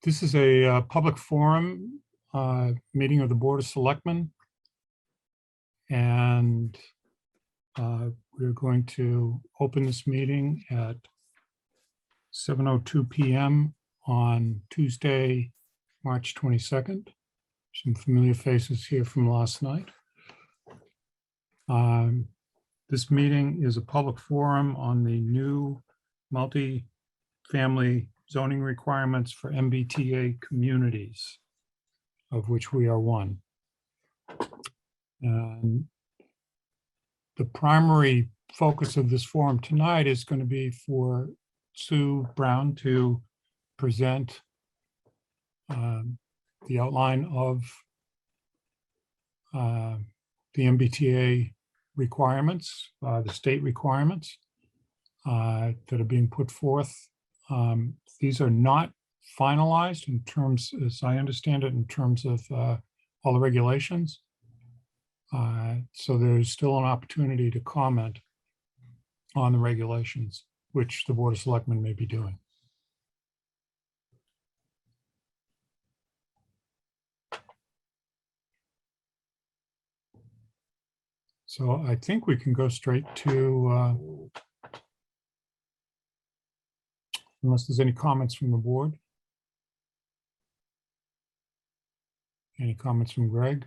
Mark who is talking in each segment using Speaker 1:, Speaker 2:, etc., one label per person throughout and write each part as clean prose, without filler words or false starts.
Speaker 1: This is a public forum meeting of the Board of Selectmen. And we're going to open this meeting at 7:02 p.m. on Tuesday, March 22nd. Some familiar faces here from last night. This meeting is a public forum on the new multi-family zoning requirements for MBTA communities, of which we are one. And the primary focus of this forum tonight is going to be for Sue Brown to present the outline of the MBTA requirements, the state requirements that are being put forth. These are not finalized in terms, as I understand it, in terms of all the regulations. So there's still an opportunity to comment on the regulations, which the Board of Selectmen may be doing. So I think we can go straight to, unless there's any comments from the board. Any comments from Greg?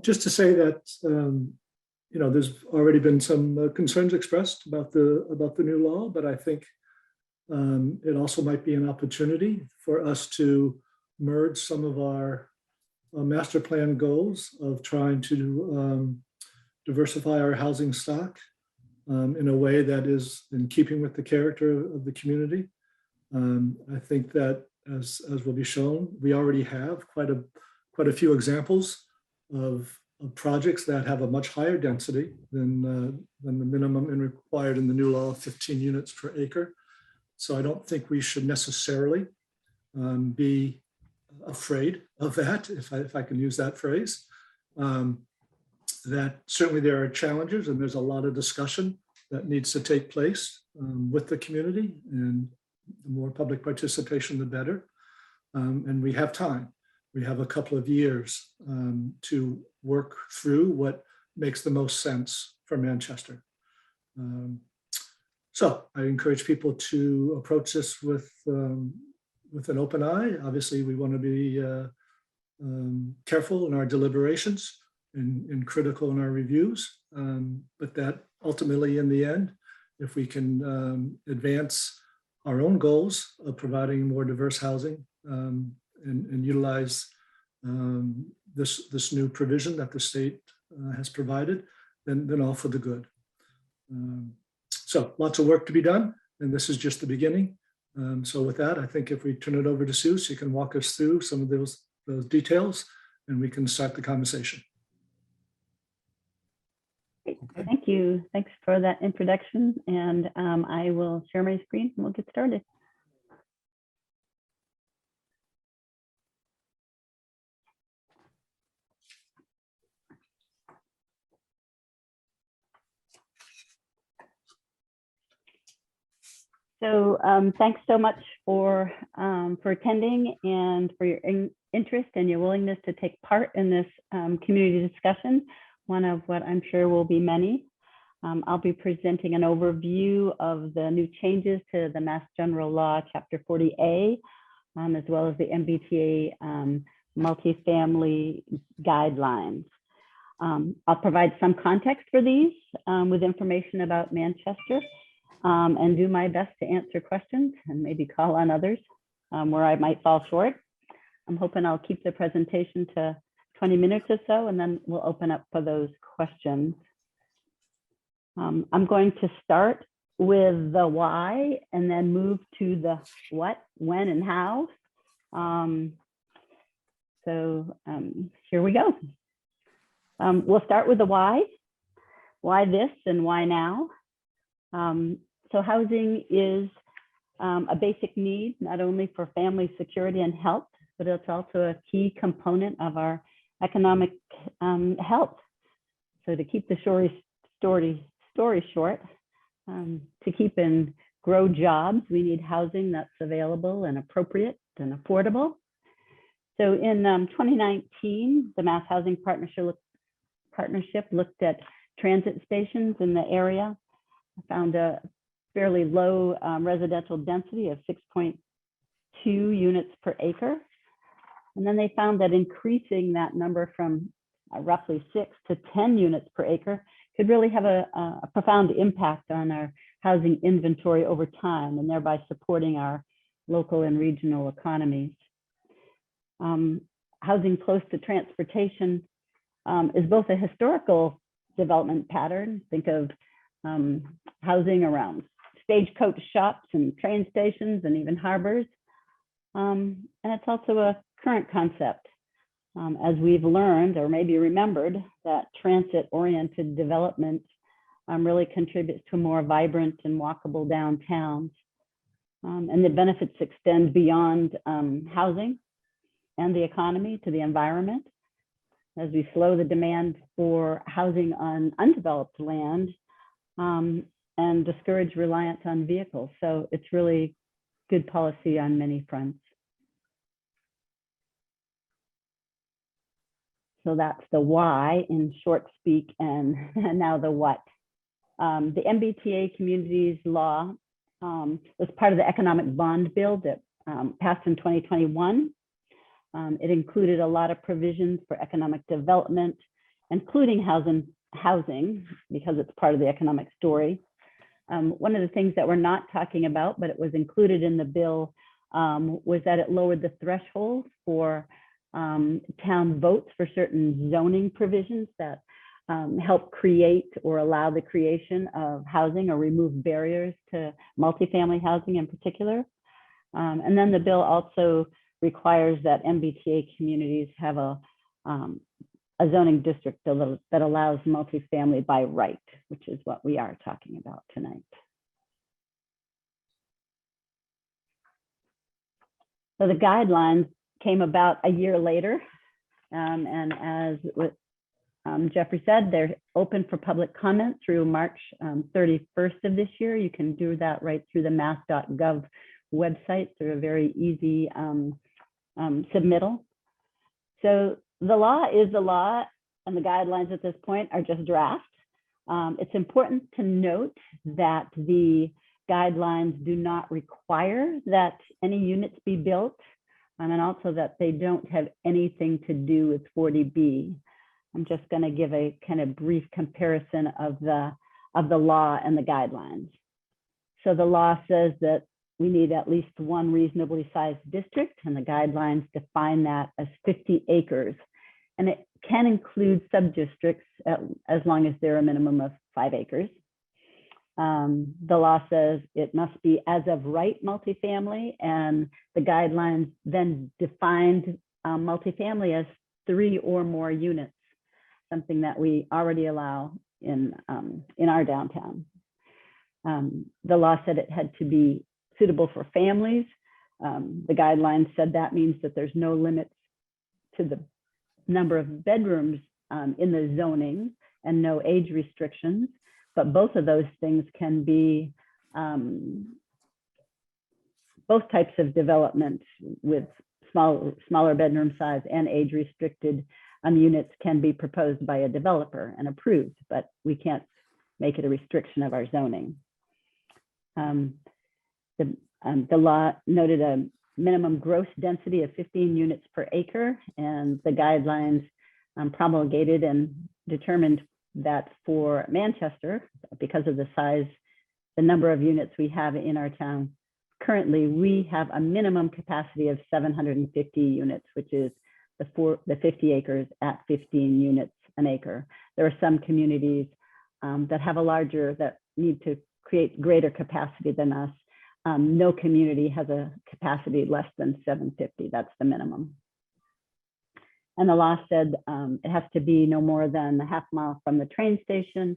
Speaker 2: Just to say that, you know, there's already been some concerns expressed about the new law, but I think it also might be an opportunity for us to merge some of our master plan goals of trying to diversify our housing stock in a way that is in keeping with the character of the community. I think that as will be shown, we already have quite a few examples of projects that have a much higher density than the minimum required in the new law of 15 units per acre. So I don't think we should necessarily be afraid of that, if I can use that phrase. That certainly there are challenges, and there's a lot of discussion that needs to take place with the community, and the more public participation, the better. And we have time. We have a couple of years to work through what makes the most sense for Manchester. So I encourage people to approach this with an open eye. Obviously, we want to be careful in our deliberations and critical in our reviews, but that ultimately, in the end, if we can advance our own goals of providing more diverse housing and utilize this new provision that the state has provided, then all for the good. So lots of work to be done, and this is just the beginning. So with that, I think if we turn it over to Sue, she can walk us through some of those details, and we can start the conversation.
Speaker 3: Great. Thank you. Thanks for that introduction. And I will share my screen and we'll get started. So thanks so much for attending and for your interest and your willingness to take part in this community discussion, one of what I'm sure will be many. I'll be presenting an overview of the new changes to the Mass General Law, Chapter 40A, as well as the MBTA multifamily guidelines. I'll provide some context for these with information about Manchester. And do my best to answer questions and maybe call on others where I might fall short. I'm hoping I'll keep the presentation to 20 minutes or so, and then we'll open up for those questions. I'm going to start with the why and then move to the what, when, and how. Here we go. We'll start with the why. Why this and why now? So housing is a basic need, not only for family security and health, but it's also a key component of our economic health. So to keep the story short, to keep in grow jobs, we need housing that's available and appropriate and affordable. So in 2019, the Mass Housing Partnership looked at transit stations in the area. I found a fairly low residential density of 6.2 units per acre. And then they found that increasing that number from roughly 6 to 10 units per acre could really have a profound impact on our housing inventory over time, and thereby supporting our local and regional economies. Housing close to transportation is both a historical development pattern. Think of housing around stagecoach shops and train stations and even harbors. And it's also a current concept, as we've learned or maybe remembered that transit-oriented development really contributes to a more vibrant and walkable downtowns. And the benefits extend beyond housing and the economy to the environment. As we slow the demand for housing on undeveloped land and discourage reliance on vehicles. So it's really good policy on many fronts. So that's the why in short speak, and now the what. The MBTA Communities Law was part of the economic bond bill that passed in 2021. It included a lot of provisions for economic development, including housing, because it's part of the economic story. One of the things that we're not talking about, but it was included in the bill, was that it lowered the threshold for town votes for certain zoning provisions that help create or allow the creation of housing or remove barriers to multifamily housing in particular. And then the bill also requires that MBTA communities have a zoning district that allows multifamily by right, which is what we are talking about tonight. So the guidelines came about a year later, and as Jeffrey said, they're open for public comment through March 31st of this year. You can do that right through the mass.gov website through a very easy submittal. So the law is the law, and the guidelines at this point are just draft. It's important to note that the guidelines do not require that any units be built, and also that they don't have anything to do with 40B. I'm just going to give a kind of brief comparison of the law and the guidelines. So the law says that we need at least one reasonably sized district, and the guidelines define that as 50 acres. And it can include sub-districts as long as they're a minimum of 5 acres. The law says it must be as of right multifamily, and the guidelines then defined multifamily as 3 or more units, something that we already allow in our downtown. The law said it had to be suitable for families. The guidelines said that means that there's no limits to the number of bedrooms in the zoning and no age restrictions, but both of those things can be both types of development with smaller bedroom size and age restricted units can be proposed by a developer and approved, but we can't make it a restriction of our zoning. The law noted a minimum gross density of 15 units per acre, and the guidelines promulgated and determined that for Manchester, because of the size, the number of units we have in our town, currently we have a minimum capacity of 750 units, which is the 50 acres at 15 units an acre. There are some communities that have a larger, that need to create greater capacity than us. No community has a capacity less than 750. That's the minimum. And the law said it has to be no more than a half mile from the train station.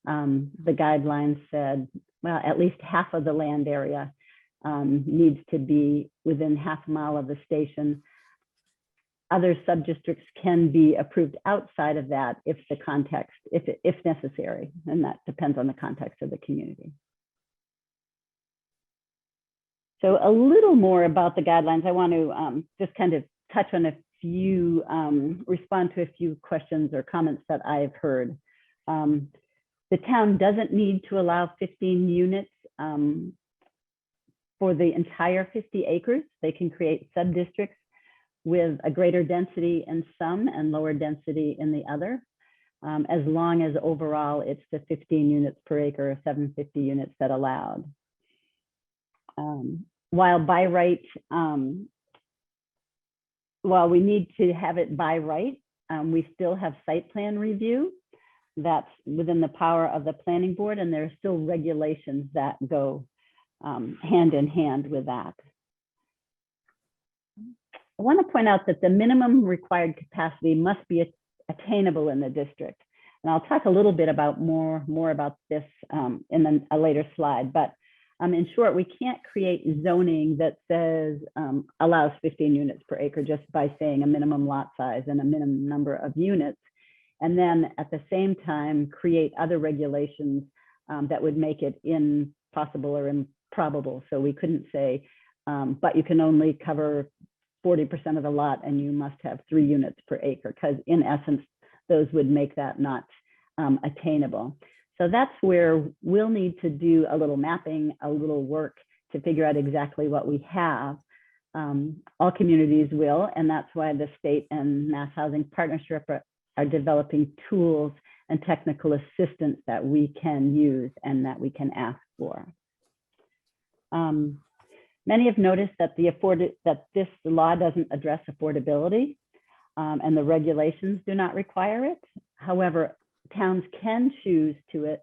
Speaker 3: The guidelines said, well, at least half of the land area needs to be within half a mile of the station. Other sub-districts can be approved outside of that if the context, if necessary, and that depends on the context of the community. So a little more about the guidelines. I want to just kind of touch on a few, respond to a few questions or comments that I've heard. The town doesn't need to allow 15 units for the entire 50 acres. They can create sub-districts with a greater density in some and lower density in the other, as long as overall it's the 15 units per acre or 750 units that allowed. While by right, while we need to have it by right, we still have site plan review that's within the power of the planning board, and there are still regulations that go hand in hand with that. I want to point out that the minimum required capacity must be attainable in the district. And I'll talk a little bit about more about this in a later slide, but in short, we can't create zoning that says allows 15 units per acre just by saying a minimum lot size and a minimum number of units, and then at the same time create other regulations that would make it impossible or improbable. So we couldn't say, but you can only cover 40% of the lot and you must have 3 units per acre, because in essence, those would make that not attainable. So that's where we'll need to do a little mapping, a little work to figure out exactly what we have. All communities will, and that's why the state and Mass Housing Partnership are developing tools and technical assistance that we can use and that we can ask for. Many have noticed that this law doesn't address affordability, and the regulations do not require it. However, towns can choose to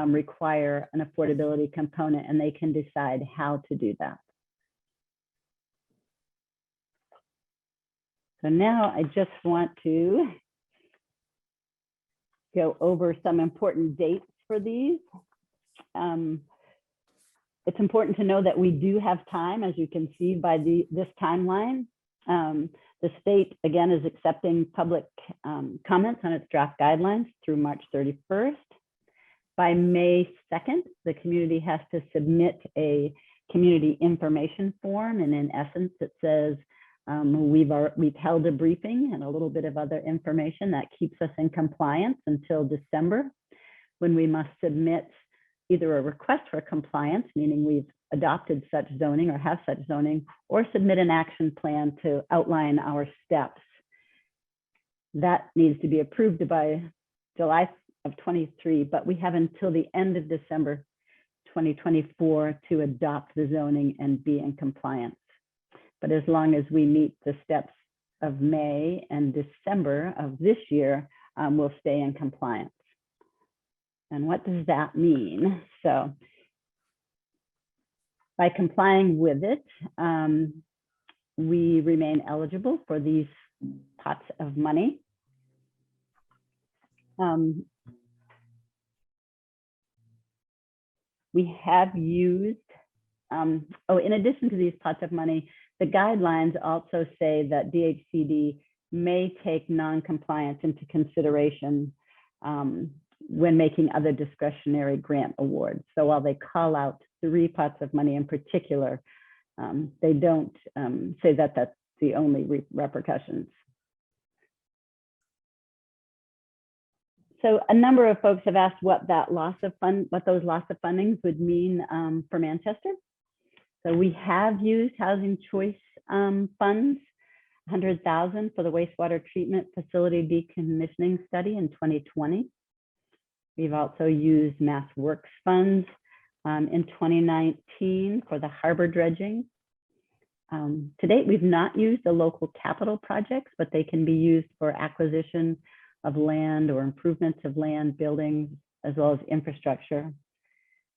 Speaker 3: require an affordability component, and they can decide how to do that. So now I just want to go over some important dates for these. It's important to know that we do have time, as you can see by this timeline. The state, again, is accepting public comments on its draft guidelines through March 31st. By May 2nd, the community has to submit a community information form, and in essence, it says we've held a briefing and a little bit of other information that keeps us in compliance until December, when we must submit either a request for compliance, meaning we've adopted such zoning or have such zoning, or submit an action plan to outline our steps. That needs to be approved by July of 23, but we have until the end of December 2024 to adopt the zoning and be in compliance. But as long as we meet the steps of May and December of this year, we'll stay in compliance. And what does that mean? So by complying with it, we remain eligible for these pots of money. We have used, in addition to these pots of money, the guidelines also say that DHCD may take non-compliance into consideration when making other discretionary grant awards. So while they call out 3 pots of money in particular, they don't say that that's the only repercussions. So a number of folks have asked what those loss of fundings would mean for Manchester. So we have used housing choice funds, 100,000 for the wastewater treatment facility decommissioning study in 2020. We've also used Mass Works funds in 2019 for the harbor dredging. To date, we've not used the local capital projects, but they can be used for acquisition of land or improvements of land, buildings, as well as infrastructure.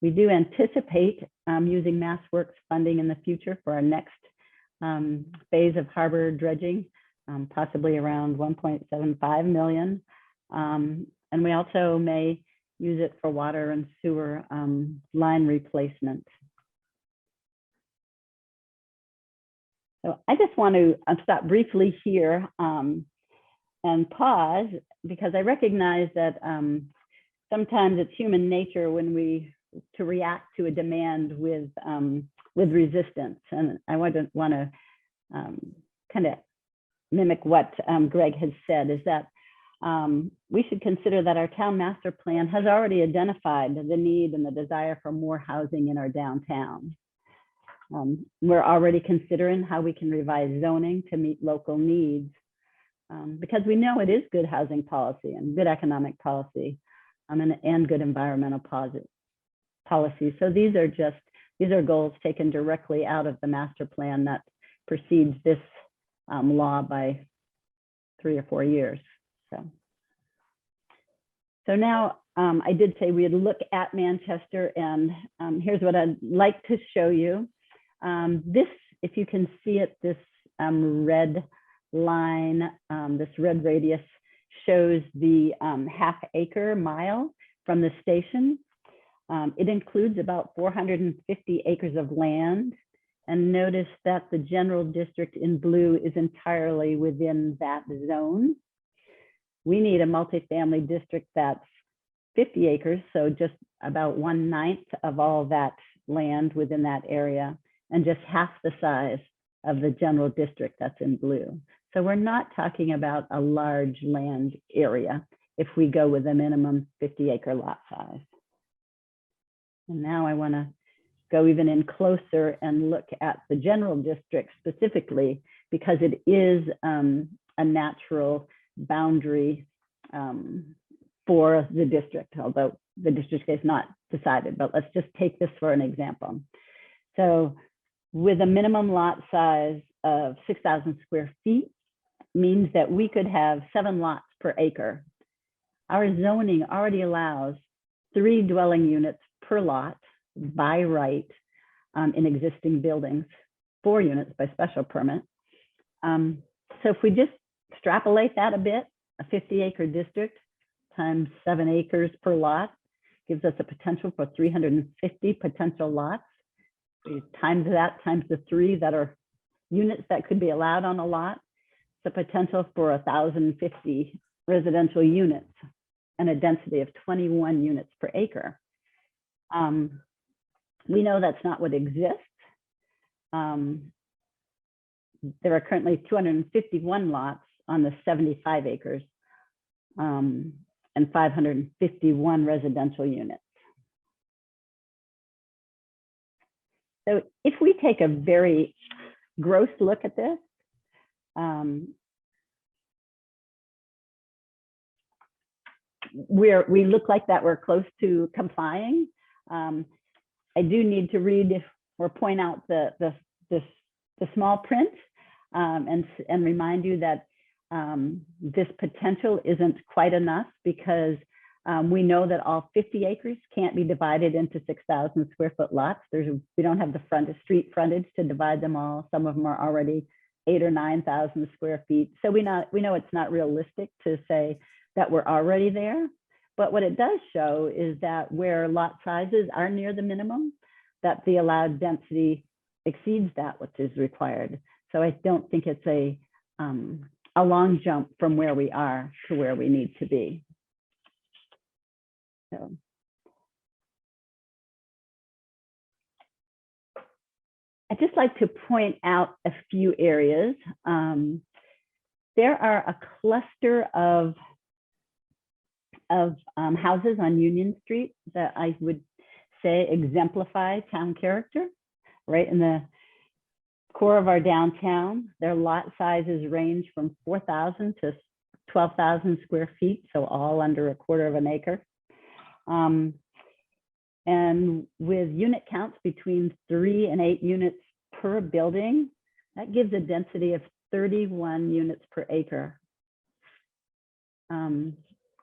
Speaker 3: We do anticipate using Mass Works funding in the future for our next phase of harbor dredging, possibly around 1.75 million. And we also may use it for water and sewer line replacement. So I just want to stop briefly here and pause, because I recognize that sometimes it's human nature when we react to a demand with resistance. And I want to kind of mimic what Greg has said, is that we should consider that our town master plan has already identified the need and the desire for more housing in our downtown. We're already considering how we can revise zoning to meet local needs, because we know it is good housing policy and good economic policy, and good environmental policy. So these are goals taken directly out of the master plan that precedes this law by 3 or 4 years. So now I did say we'd look at Manchester, and here's what I'd like to show you. This, if you can see it, this red line, this red radius shows the half-acre mile from the station. It includes about 450 acres of land. And notice that the general district in blue is entirely within that zone. We need a multifamily district that's 50 acres, so just about 1/9 of all that land within that area, and just half the size of the general district that's in blue. So we're not talking about a large land area if we go with a minimum 50-acre lot size. And now I want to go even in closer and look at the general district specifically, because it is a natural boundary for the district, although the district is not decided, but let's just take this for an example. So with a minimum lot size of 6,000 square feet means that we could have 7 lots per acre. Our zoning already allows 3 dwelling units per lot by right in existing buildings, 4 units by special permit. So if we just extrapolate that a bit, a 50-acre district times 7 acres per lot gives us a potential for 350 potential lots. We times that times the 3 that are units that could be allowed on a lot, the potential for 1,050 residential units and a density of 21 units per acre. We know that's not what exists. There are currently 251 lots on the 75 acres and 551 residential units. So if we take a very gross look at this, we look like that we're close to complying. I do need to read or point out the small print and remind you that this potential isn't quite enough, because we know that all 50 acres can't be divided into 6,000 square foot lots. We don't have the street frontage to divide them all. Some of them are already 8,000 or 9,000 square feet. So we know it's not realistic to say that we're already there. But what it does show is that where lot sizes are near the minimum, that the allowed density exceeds that which is required. So I don't think it's a long jump from where we are to where we need to be. So I'd just like to point out a few areas. There are a cluster of houses on Union Street that I would say exemplify town character, right in the core of our downtown. Their lot sizes range from 4,000 to 12,000 square feet, so all under 1/4 acre. And with unit counts between 3 and 8 units per building, that gives a density of 31 units per acre.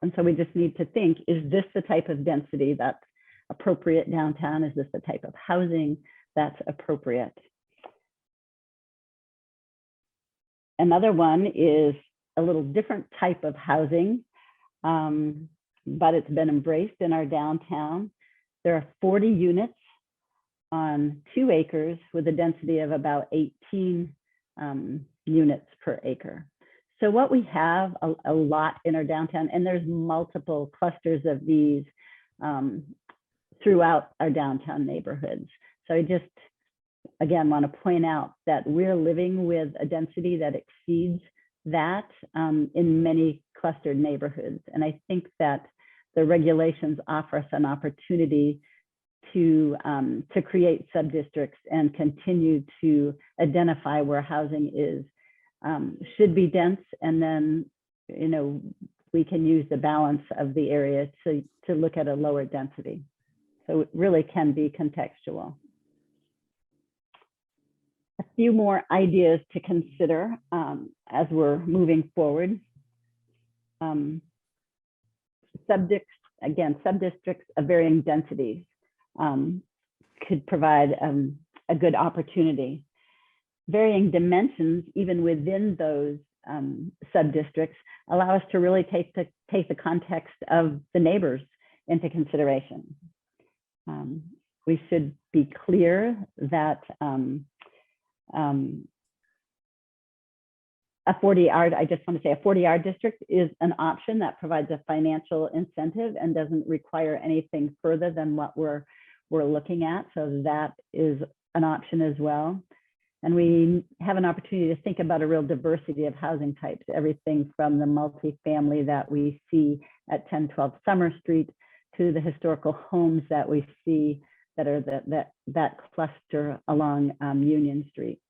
Speaker 3: And so we just need to think, is this the type of density that's appropriate downtown? Is this the type of housing that's appropriate? Another one is a little different type of housing, but it's been embraced in our downtown. There are 40 units on 2 acres with a density of about 18 units per acre. So what we have a lot in our downtown, and there's multiple clusters of these throughout our downtown neighborhoods. So I just, again, want to point out that we're living with a density that exceeds that in many clustered neighborhoods. And I think that the regulations offer us an opportunity to create sub-districts and continue to identify where housing is, should be dense, and then, you know, we can use the balance of the area to look at a lower density. So it really can be contextual. A few more ideas to consider as we're moving forward. Sub-districts of varying densities could provide a good opportunity. Varying dimensions, even within those sub-districts, allow us to really take the context of the neighbors into consideration. We should be clear that a 40R, I just want to say a 40R district is an option that provides a financial incentive and doesn't require anything further than what we're looking at. So that is an option as well. And we have an opportunity to think about a real diversity of housing types, everything from the multifamily that we see at 1012 Summer Street to the historical homes that we see that are that cluster along Union Street.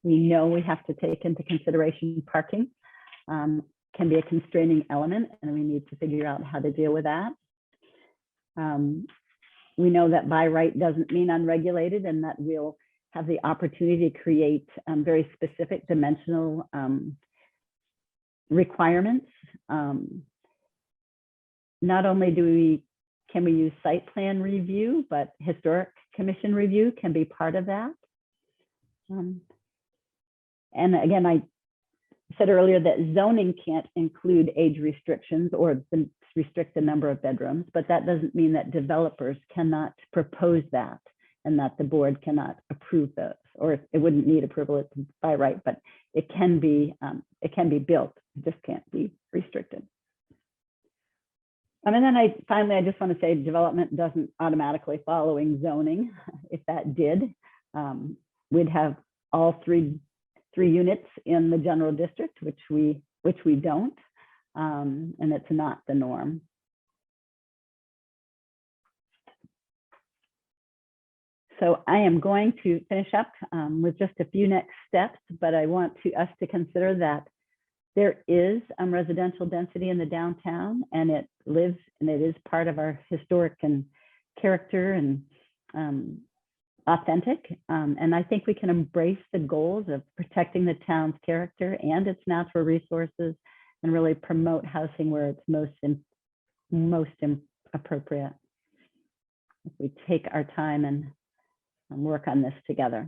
Speaker 3: We know we have to take into consideration parking can be a constraining element, and we need to figure out how to deal with that. We know that by right doesn't mean unregulated, and that we'll have the opportunity to create very specific dimensional requirements. Not only can we use site plan review, but historic commission review can be part of that. And again, I said earlier that zoning can't include age restrictions or restrict the number of bedrooms, but that doesn't mean that developers cannot propose that and that the board cannot approve those, or it wouldn't need approval by right, but it can be built, it just can't be restricted. And then finally, I just want to say development doesn't automatically following zoning. If that did, we'd have all three units in the general district, which we don't, and it's not the norm. So I am going to finish up with just a few next steps, but I want us to consider that there is residential density in the downtown, and it lives and it is part of our historic and character and authentic. And I think we can embrace the goals of protecting the town's character and its natural resources and really promote housing where it's most appropriate. If we take our time and work on this together.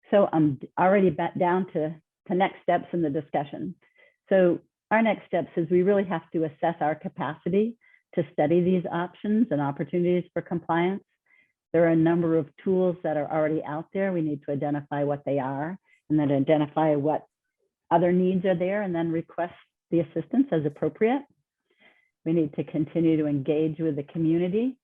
Speaker 3: So I'm already down to next steps in the discussion. So our next steps is we really have to assess our capacity to study these options and opportunities for compliance. There are a number of tools that are already out there. We need to identify what they are and then identify what other needs are there and then request the assistance as appropriate. We need to continue to engage with the community.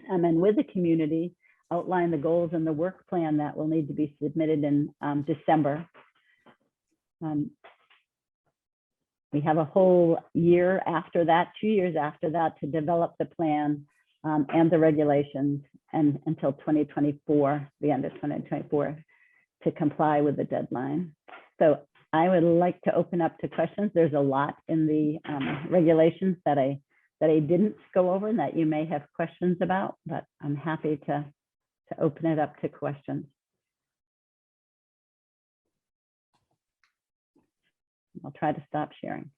Speaker 3: And with the community, outline the goals and the work plan that will need to be submitted in December. We have a whole year after that, 2 years after that, to develop the plan and the regulations, and until 2024, the end of 2024, to comply with the deadline. So I would like to open up to questions. There's a lot in the regulations that I didn't go over and that you may have questions about, but I'm happy to open it up to questions. I'll try to stop sharing.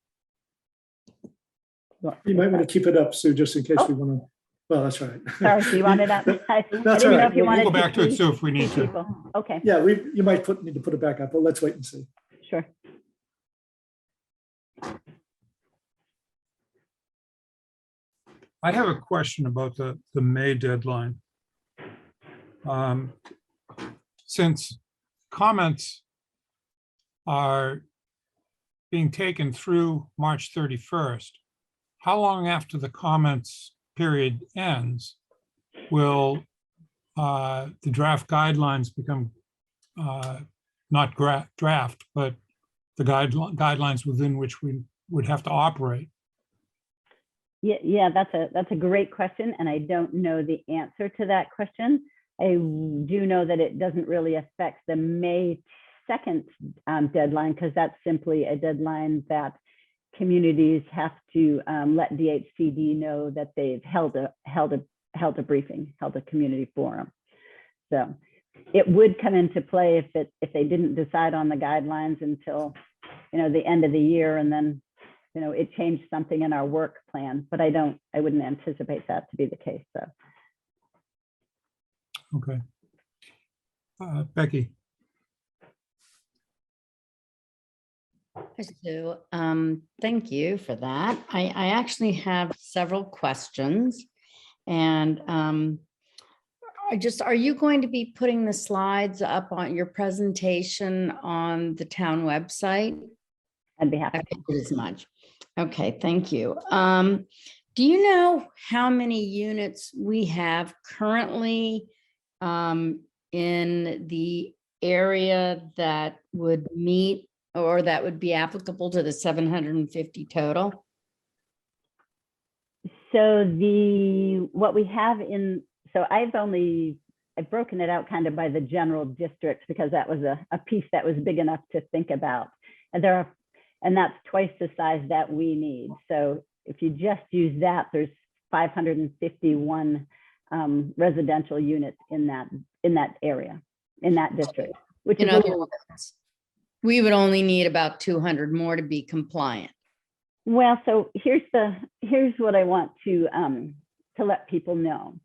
Speaker 2: You might want to keep it up, Sue, just in case we want to. Well, that's right.
Speaker 3: Sorry, do you want it up? I didn't
Speaker 2: That's
Speaker 3: know
Speaker 2: all right.
Speaker 3: if you wanted
Speaker 1: We'll go back to it, Sue, if we need to.
Speaker 3: people. Okay,
Speaker 2: Yeah, you might need to put it back up, but let's wait and see.
Speaker 3: sure.
Speaker 1: I have a question about the May deadline. Since comments are being taken through March 31st, how long after the comments period ends will the draft guidelines become not draft, but the guidelines within which we would have to operate?
Speaker 3: Yeah, that's a great question, and I don't know the answer to that question. I do know that it doesn't really affect the May 2nd deadline, because that's simply a deadline that communities have to let DHCD know that they've held a briefing, held a community forum. So it would come into play if they didn't decide on the guidelines until, you know, the end of the year, and then, you know, it changed something in our work plan. But I wouldn't anticipate that to be the case. So.
Speaker 1: Okay. Becky.
Speaker 4: So thank you for that. I actually have several questions, and are you going to be putting the slides up on your presentation on the town website?
Speaker 3: I'd be happy.
Speaker 4: I figured as much. Okay, thank you. Do you know how many units we have currently in the area that would meet or that would be applicable to the 750 total?
Speaker 3: So what we have so I've broken it out kind of by the general districts, because that was a piece that was big enough to think about. And that's twice the size that we need. So if you just use that, there's 551 residential units in that area, in that district, which
Speaker 4: In
Speaker 3: is
Speaker 4: other words, we would only need about 200 more to be compliant.
Speaker 3: well. So here's what I want to let people know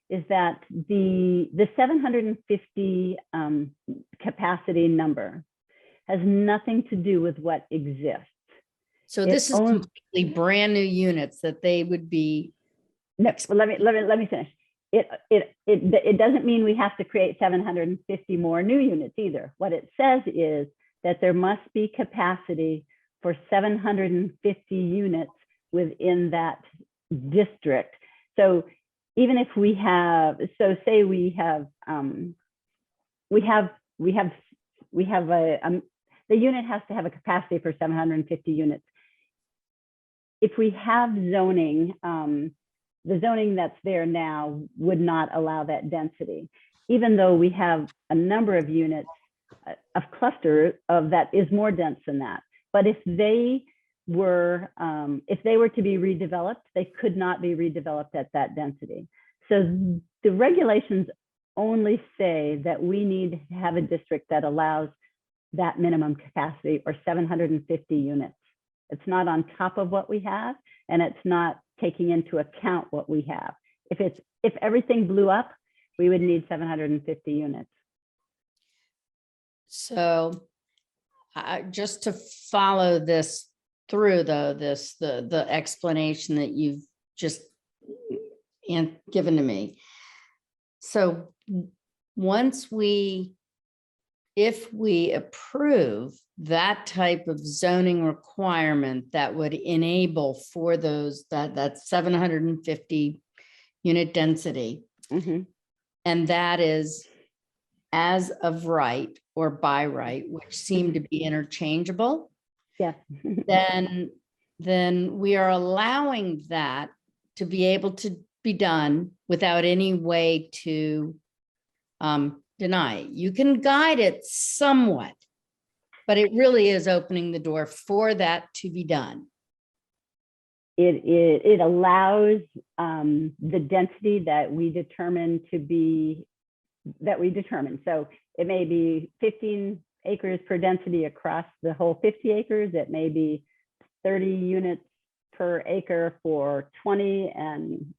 Speaker 3: is that the 750 capacity number has nothing to do with what exists.
Speaker 4: So this is completely brand new units that they would be.
Speaker 3: No, well, let me finish. It doesn't mean we have to create 750 more new units either. What it says is that there must be capacity for 750 units within that district. So even if we have, so say we have the unit has to have a capacity for 750 units. If we have zoning, the zoning that's there now would not allow that density, even though we have a number of units, a cluster of that is more dense than that. But if they were to be redeveloped, they could not be redeveloped at that density. So the regulations only say that we need to have a district that allows that minimum capacity, or 750 units. It's not on top of what we have, and it's not taking into account what we have. If everything blew up, we would need 750 units.
Speaker 4: So just to follow this through, though, the explanation that you've just given to me. So if we approve that type of zoning requirement that would enable for that 750 unit density, and that is as of right or by right, which seem to be interchangeable,
Speaker 3: Yes.
Speaker 4: then we are allowing that to be able to be done without any way to deny it. You can guide it somewhat, but it really is opening the door for that to be done.
Speaker 3: It allows the density that we determine So it may be 15 acres per density across the whole 50 acres. It may be 30 units per acre for 20 and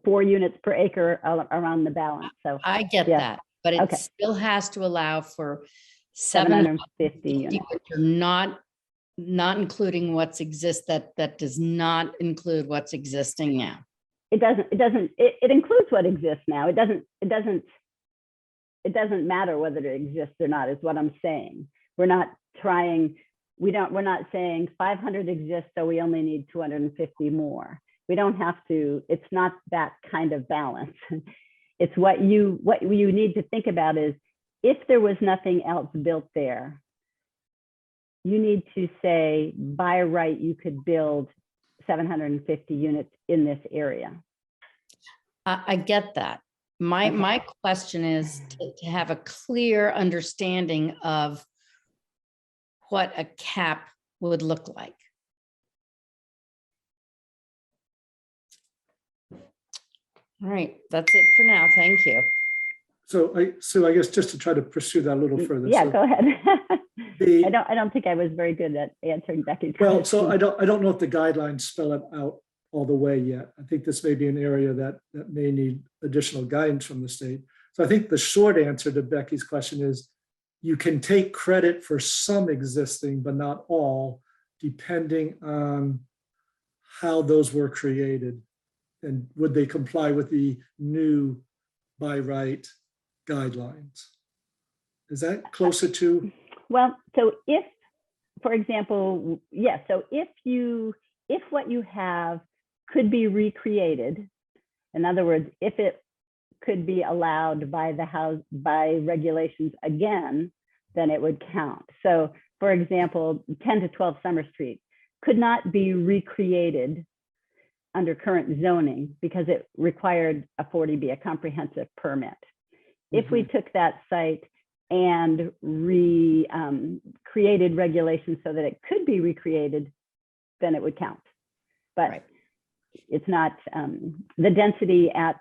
Speaker 3: 4 units per acre around the balance. So
Speaker 4: I get that, but it still has to allow for 750 units. Which are not including what's that does not include what's existing now.
Speaker 3: It includes what exists now. It doesn't matter whether it exists or not, is what I'm saying. We're not trying, we're not saying 500 exists, so we only need 250 more. We don't have to, it's not that kind of balance. It's what you need to think about is, if there was nothing else built there, you need to say by right you could build 750 units in this area.
Speaker 4: I get that. My question is to have a clear understanding of what a cap would look like. All right, that's it for now. Thank you.
Speaker 2: So I guess just to try to pursue that a little further.
Speaker 3: Yeah,
Speaker 2: so
Speaker 3: go ahead.
Speaker 2: the-
Speaker 3: I don't think I was very good at answering Becky's
Speaker 2: Well,
Speaker 3: question.
Speaker 2: so I don't know if the guidelines spell it out all the way yet. I think this may be an area that may need additional guidance from the state. So I think the short answer to Becky's question is, you can take credit for some existing, but not all, depending on how those were created. And would they comply with the new by right guidelines? Is that closer to?
Speaker 3: Well, so if, for example, yes, so if what you have could be recreated, in other words, if it could be allowed by by regulations again, then it would count. So for example, 10 to 12 Summer Street could not be recreated under current zoning because it required a 40B, a comprehensive permit. If we took that site and created regulations so that it could be recreated, then it would count. But
Speaker 4: Right.
Speaker 3: It's not, the density at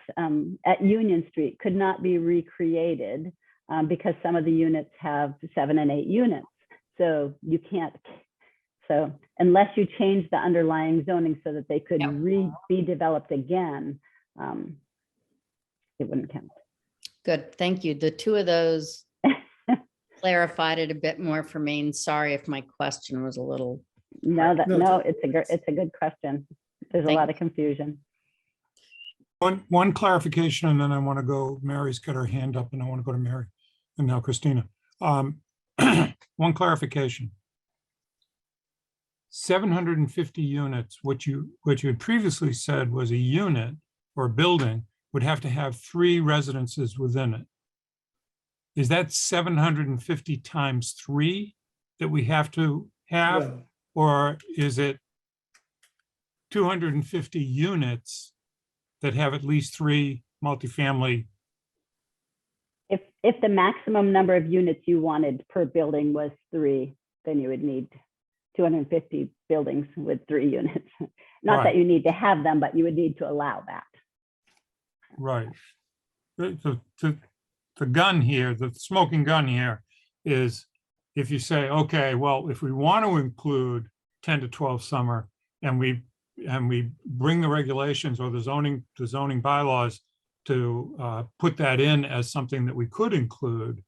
Speaker 3: Union Street could not be recreated because some of the units have 7 and 8 units. So you can't, so unless you change the underlying zoning so that they could be developed again, it wouldn't count.
Speaker 4: Good, thank you. The two of those clarified it a bit more for me, and sorry if my question was a little.
Speaker 3: No,
Speaker 2: No,
Speaker 3: it's a good question. There's a
Speaker 4: Thank
Speaker 3: lot of confusion.
Speaker 1: One clarification, and then I want to go, Mary's got her hand up, and I want to go to Mary, and now Christina. One clarification. 750 units, what you had previously said was a unit or a building would have to have 3 residences within it. Is that 750 times 3 that we have to have?
Speaker 2: No.
Speaker 1: Or is it 250 units that have at least 3 multifamily?
Speaker 3: If the maximum number of units you wanted per building was 3, then you would need 250 buildings with 3 units. Not
Speaker 1: Right.
Speaker 3: that you need to have them, but you would need to allow that.
Speaker 1: Right. The gun here, the smoking gun here is, if you say, okay, well, if we want to include 10 to 12 summer and we bring the regulations or the zoning bylaws to put that in as something that we could include,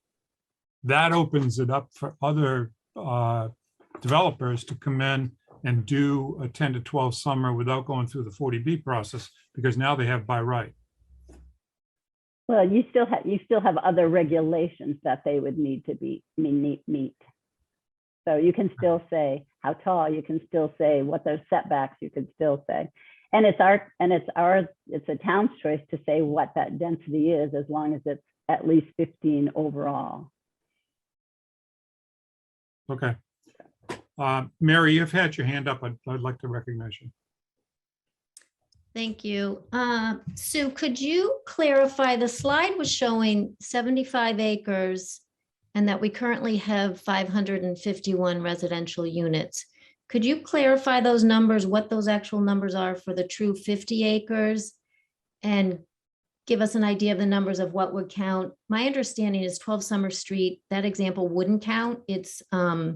Speaker 1: that opens it up for other developers to come in and do a 10 to 12 summer without going through the 40B process, because now they have by right.
Speaker 3: Well, you still have other regulations that they would need to meet. So you can still say how tall, you can still say what those setbacks, you could still say. And it's a town's choice to say what that density is, as long as it's at least 15 overall.
Speaker 1: Okay. Mary, you've had your hand up. I'd like to recognize you.
Speaker 5: Thank you. Sue, could you clarify, the slide was showing 75 acres and that we currently have 551 residential units. Could you clarify those numbers, what those actual numbers are for the true 50 acres? And give us an idea of the numbers of what would count. My understanding is 12 Summer Street, that example wouldn't count. It's a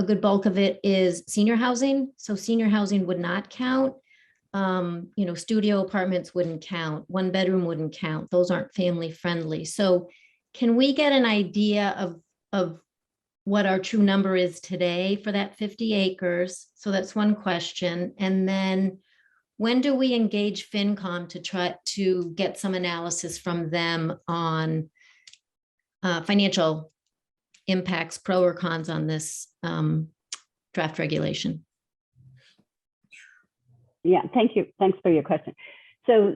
Speaker 5: good bulk of it is senior housing. So senior housing would not count. Studio apartments wouldn't count. 1 bedroom wouldn't count. Those aren't family friendly. So can we get an idea of what our true number is today for that 50 acres? So that's one question. And then when do we engage FinCom to try to get some analysis from them on financial impacts, pro or cons on this draft regulation?
Speaker 3: Yeah, thank you. Thanks for your question. So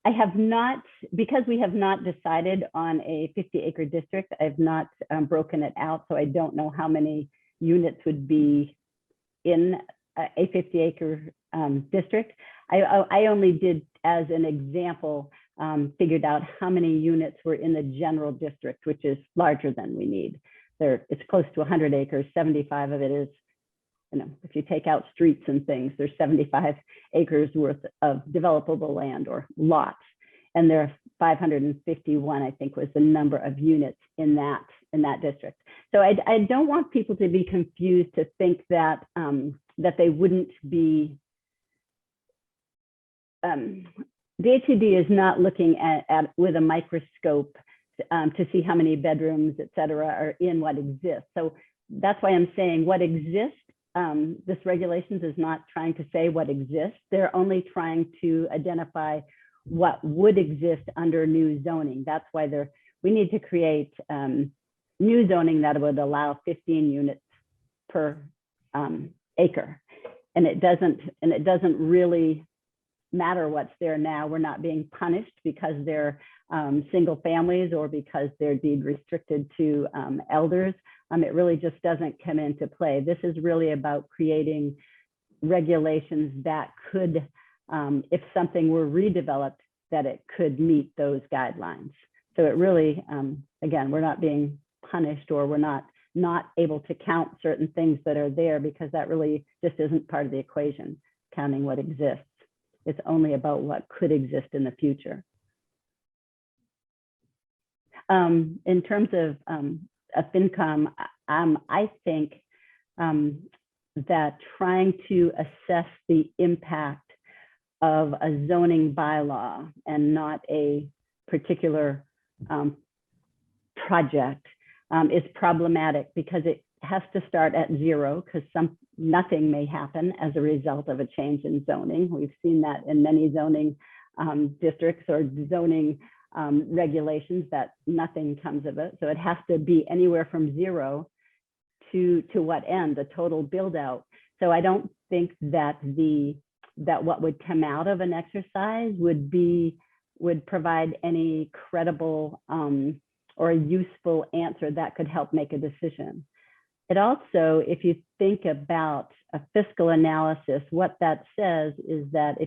Speaker 3: I have not, because we have not decided on a 50-acre district, I've not broken it out, so I don't know how many units would be in a 50-acre district. I only did, as an example, figured out how many units were in the general district, which is larger than we need. It's close to 100 acres, 75 of it is, if you take out streets and things, there's 75 acres worth of developable land or lots. And there are 551, I think, was the number of units in that district. So I don't want people to be confused to think that that they wouldn't be. The HUD is not looking at with a microscope to see how many bedrooms, et cetera, are in what exists. So that's why I'm saying what exists. This regulations is not trying to say what exists. They're only trying to identify what would exist under new zoning. That's why we need to create new zoning that would allow 15 units per acre. And it doesn't really matter what's there now. We're not being punished because they're single families or because they're deed restricted to elders. It really just doesn't come into play. This is really about creating regulations that could, if something were redeveloped, that it could meet those guidelines. So it really, again, we're not being punished, or we're not able to count certain things that are there, because that really just isn't part of the equation, counting what exists. It's only about what could exist in the future. In terms of FinCom, I think that trying to assess the impact of a zoning bylaw and not a particular project is problematic, because it has to start at zero, because nothing may happen as a result of a change in zoning. We've seen that in many zoning districts or zoning regulations, that nothing comes of it. So it has to be anywhere from zero to what end, the total build out. So I don't think that what would come out of an exercise would provide any credible or a useful answer that could help make a decision. It also, if you think about a fiscal analysis, what that says is that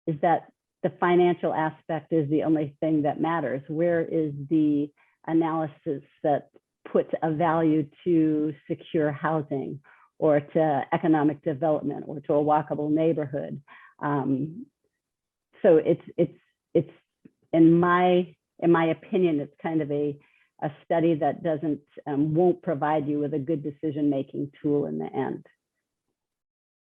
Speaker 3: the financial aspect is the only thing that matters. Where is the analysis that puts a value to secure housing, or to economic development, or to a walkable neighborhood? So it's in my opinion, it's kind of a study that won't provide you with a good decision-making tool in the end.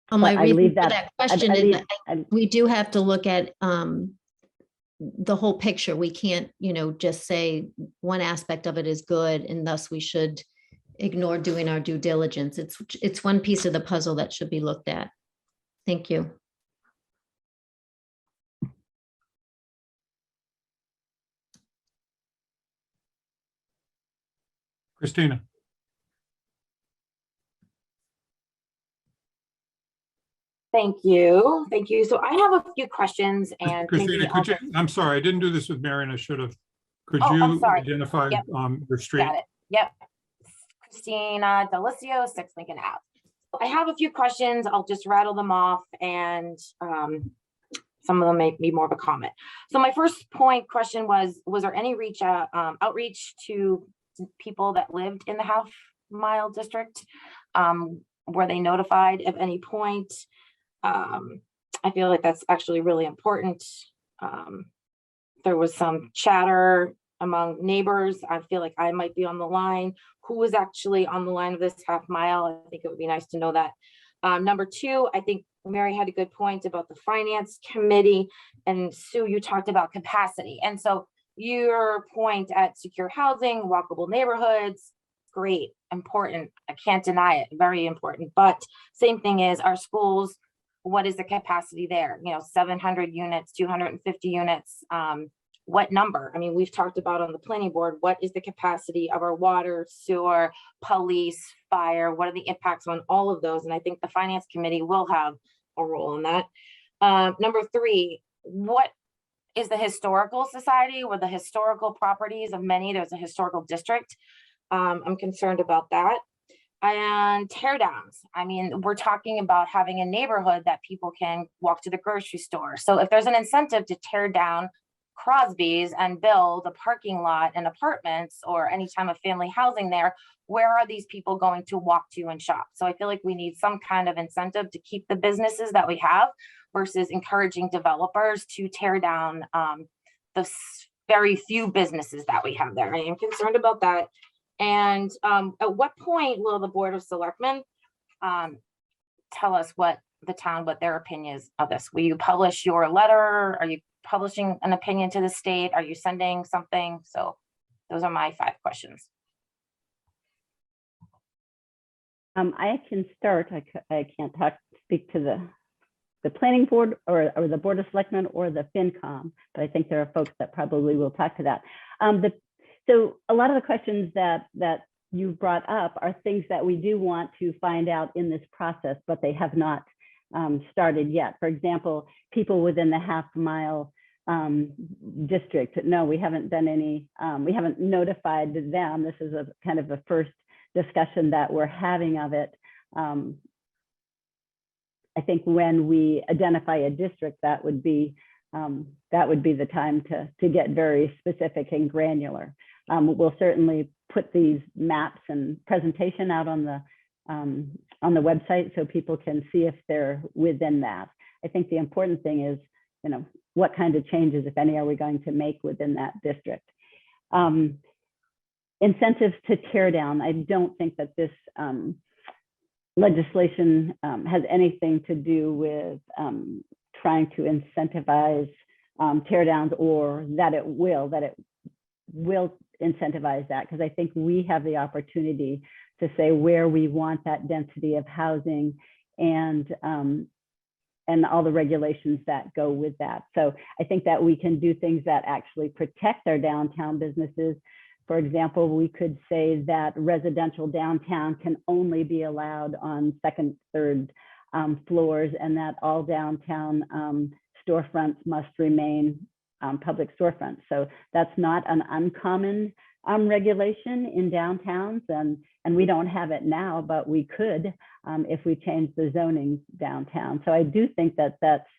Speaker 5: Well, my reason for that question is that we do have to look at the whole picture. We can't, just say one aspect of it is good, and thus we should ignore doing our due diligence. It's one piece of the puzzle that should be looked at. Thank you.
Speaker 1: Christina.
Speaker 6: Thank you. Thank you. So I have a few questions, and
Speaker 1: Christina, I'm sorry, I didn't do this with Marion. I should have. Could you identify your street?
Speaker 6: Got it. Yep. Christina Delicio, 6 Lincoln Ave. I have a few questions. I'll just rattle them off, and some of them may be more of a comment. So my first question was there any outreach to people that lived in the half-mile district? Were they notified at any point? I feel like that's actually really important. There was some chatter among neighbors. I feel like I might be on the line. Who was actually on the line of this half-mile? I think it would be nice to know that. Number two, I think Mary had a good point about the finance committee, and Sue, you talked about capacity. And so your point at secure housing, walkable neighborhoods, great, important. I can't deny it, very important. But same thing is our schools, what is the capacity there? 700 units, 250 units. what number? I mean, we've talked about on the planning board, what is the capacity of our water, sewer, police, fire? What are the impacts on all of those? And I think the finance committee will have a role in that. Number 3, what is the historical society or the historical properties of many? There's a historical district. I'm concerned about that. And tear downs. I mean, we're talking about having a neighborhood that people can walk to the grocery store. So if there's an incentive to tear down Crosby's and build a parking lot and apartments or any type of family housing there, where are these people going to walk to and shop? So I feel like we need some kind of incentive to keep the businesses that we have versus encouraging developers to tear down the very few businesses that we have there. I am concerned about that. And at what point will the Board of Selectmen tell us what their opinion is of this? Will you publish your letter? Are you publishing an opinion to the state? Are you sending something? So those are my 5 questions.
Speaker 3: I can start. I can't speak to the planning board or the Board of Selectmen or the FinCom, but I think there are folks that probably will talk to that. So a lot of the questions that you brought up are things that we do want to find out in this process, but they have not started yet. For example, people within the half-mile district. No, we haven't done any, we haven't notified them. This is a kind of a first discussion that we're having of it. I think when we identify a district, that would be the time to get very specific and granular. We'll certainly put these maps and presentation out on the website so people can see if they're within that. I think the important thing is, what kind of changes, if any, are we going to make within that district? Incentives to tear down. I don't think that this legislation has anything to do with trying to incentivize tear downs, or that it will incentivize that, because I think we have the opportunity to say where we want that density of housing and all the regulations that go with that. So I think that we can do things that actually protect our downtown businesses. For example, we could say that residential downtown can only be allowed on 2nd, 3rd floors, and that all downtown storefronts must remain public storefronts. So that's not an uncommon regulation in downtowns, and we don't have it now, but we could if we change the zoning downtown. So I do think that that's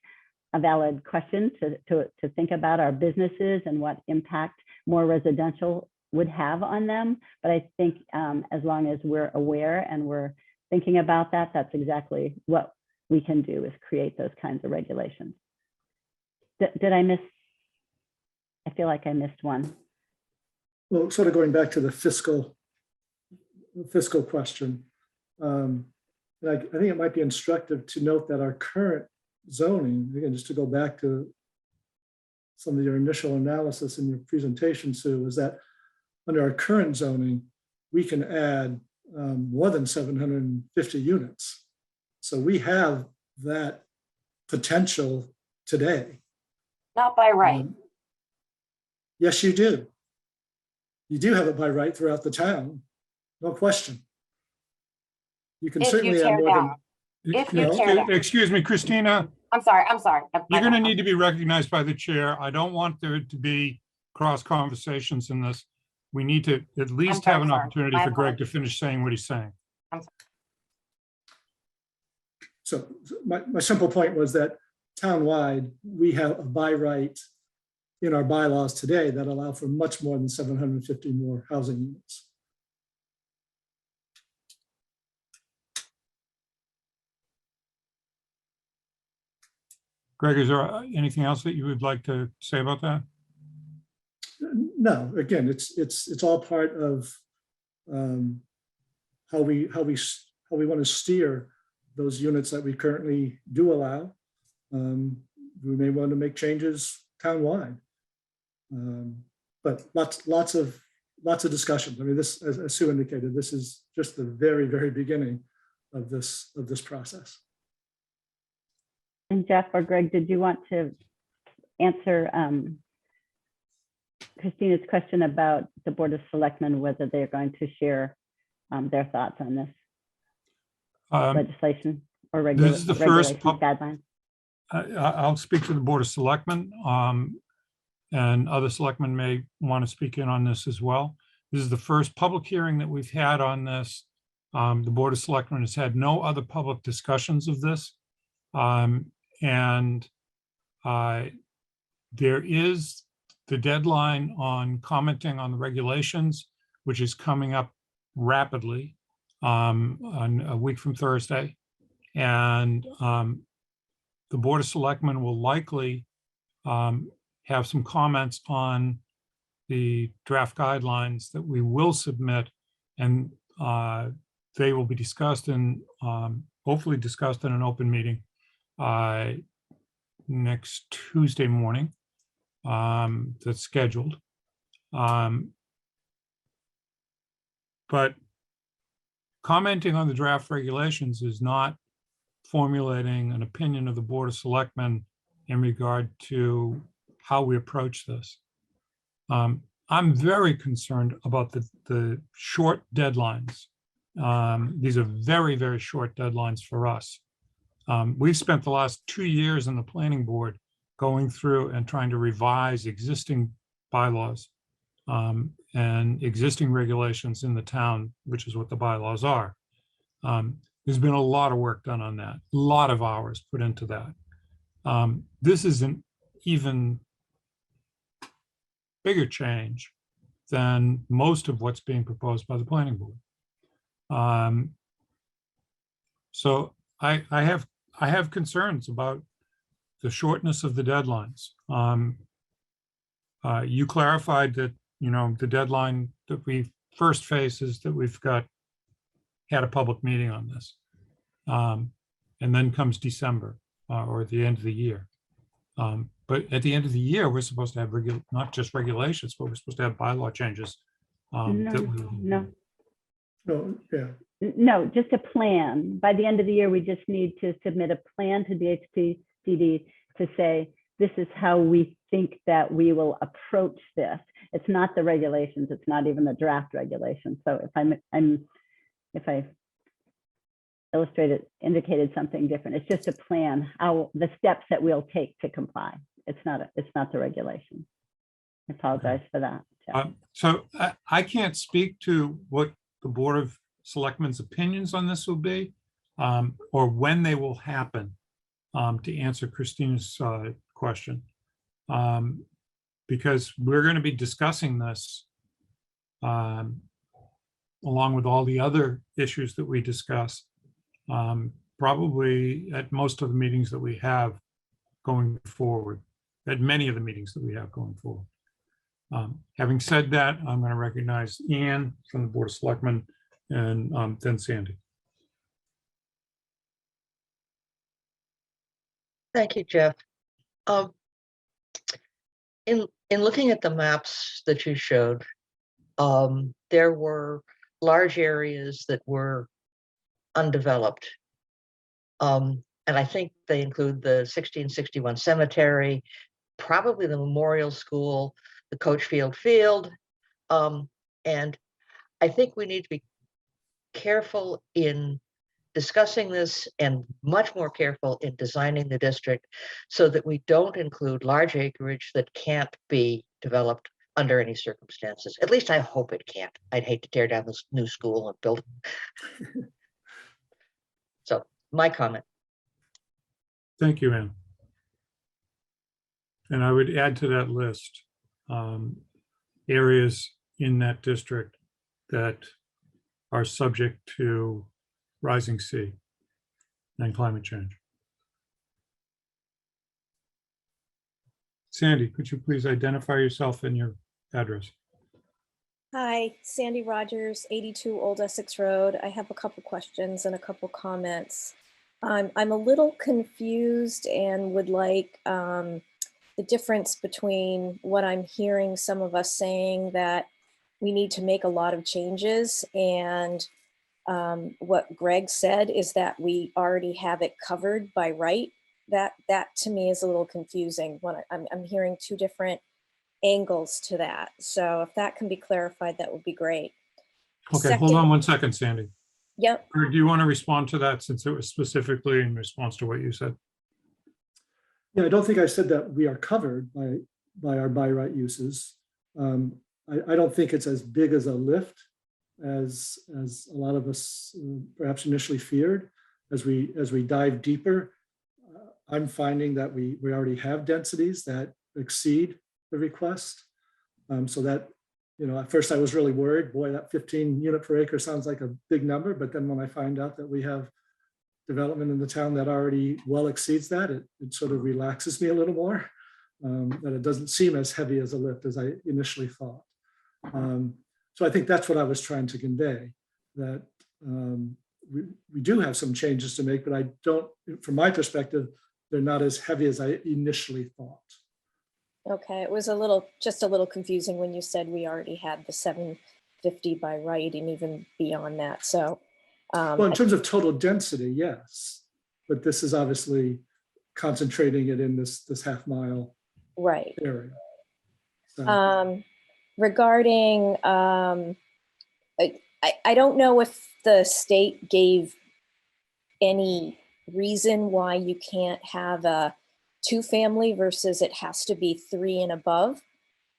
Speaker 3: a valid question to think about our businesses and what impact more residential would have on them. But I think as long as we're aware and we're thinking about that, that's exactly what we can do, is create those kinds of regulations. Did I miss? I feel like I missed one.
Speaker 2: Well, sort of going back to the fiscal question, and I think it might be instructive to note that our current zoning, again, just to go back to some of your initial analysis in your presentation, Sue, is that under our current zoning, we can add more than 750 units. So we have that potential today.
Speaker 6: Not by right.
Speaker 2: Yes, you do. You do have it by right throughout the town, no question. You can certainly add more than.
Speaker 1: Excuse me, Christina.
Speaker 6: I'm sorry.
Speaker 1: You're going to need to be recognized by the chair. I don't want there to be cross conversations in this. We need to at least have an opportunity for Greg to finish saying what he's saying.
Speaker 2: So my simple point was that townwide, we have a by right in our bylaws today that allow for much more than 750 more housing units.
Speaker 1: Greg, is there anything else that you would like to say about that?
Speaker 2: No, again, it's all part of how we want to steer those units that we currently do allow. We may want to make changes townwide, but lots of discussion. I mean, this, as Sue indicated, this is just the very, very beginning of this process.
Speaker 3: And Jeff or Greg, did you want to answer Christina's question about the Board of Selectmen, whether they're going to share their thoughts on this legislation or
Speaker 1: This is the first
Speaker 3: regulations, guidelines.
Speaker 1: I'll speak to the Board of Selectmen, and other selectmen may want to speak in on this as well. This is the first public hearing that we've had on this. The Board of Selectmen has had no other public discussions of this. And there is the deadline on commenting on the regulations, which is coming up rapidly on a week from Thursday. And the Board of Selectmen will likely have some comments on the draft guidelines that we will submit, and they will be discussed and hopefully discussed in an open meeting next Tuesday morning that's scheduled. But commenting on the draft regulations is not formulating an opinion of the Board of Selectmen in regard to how we approach this. I'm very concerned about the short deadlines. These are very, very short deadlines for us. We've spent the last 2 years in the planning board going through and trying to revise existing bylaws and existing regulations in the town, which is what the bylaws are. There's been a lot of work done on that, a lot of hours put into that. This is an even bigger change than most of what's being proposed by the planning board. So I have concerns about the shortness of the deadlines. You clarified that, the deadline that we first face is that we've had a public meeting on this. And then comes December or at the end of the year. But at the end of the year, we're supposed to have not just regulations, but we're supposed to have bylaw changes.
Speaker 3: No,
Speaker 2: Yeah,
Speaker 3: just a plan. By the end of the year, we just need to submit a plan to the HPCD to say, this is how we think that we will approach this. It's not the regulations. It's not even the draft regulations. So if I indicated something different, it's just a plan, how the steps that we'll take to comply. It's not the regulation. I apologize for that.
Speaker 1: So I can't speak to what the Board of Selectmen's opinions on this will be, or when they will happen, to answer Christina's question. Because we're going to be discussing this along with all the other issues that we discuss, probably at most of the meetings that we have going forward, at many of the meetings that we have going forward. Having said that, I'm going to recognize Ian from the Board of Selectmen and then Sandy.
Speaker 7: Thank you, Jeff. In looking at the maps that you showed, there were large areas that were undeveloped. And I think they include the 1661 cemetery, probably the memorial school, the Coachfield Field. And I think we need to be careful in discussing this and much more careful in designing the district so that we don't include large acreage that can't be developed under any circumstances. At least I hope it can't. I'd hate to tear down this new school and build. So my comment.
Speaker 1: Thank you, Ann. And I would add to that list areas in that district that are subject to rising sea and climate change. Sandy, could you please identify yourself and your address?
Speaker 8: Hi, Sandy Rogers, 82 Old Essex Road. I have a couple questions and a couple comments. I'm a little confused and would like the difference between what I'm hearing some of us saying that we need to make a lot of changes and what Greg said is that we already have it covered by right. That to me is a little confusing when I'm hearing two different angles to that. So if that can be clarified, that would be great.
Speaker 1: Okay, hold on one second, Sandy.
Speaker 8: Yep.
Speaker 1: Or do you want to respond to that since it was specifically in response to what you said?
Speaker 2: Yeah, I don't think I said that we are covered by our by right uses. I don't think it's as big as a lift as a lot of us perhaps initially feared. As we dive deeper, I'm finding that we already have densities that exceed the request. So that, you know, at first I was really worried, boy, that 15 unit per acre sounds like a big number. But then when I find out that we have development in the town that already well exceeds that, it sort of relaxes me a little more, that it doesn't seem as heavy as a lift as I initially thought. So I think that's what I was trying to convey, that we do have some changes to make, but I don't, from my perspective, they're not as heavy as I initially thought.
Speaker 8: Okay, it was just a little confusing when you said we already had the 750 by right and even beyond that. So,
Speaker 2: well, in terms of total density, yes, but this is obviously concentrating it in this half mile
Speaker 8: right.
Speaker 2: area. So.
Speaker 8: Regarding, I don't know if the state gave any reason why you can't have a 2-family versus it has to be 3 and above.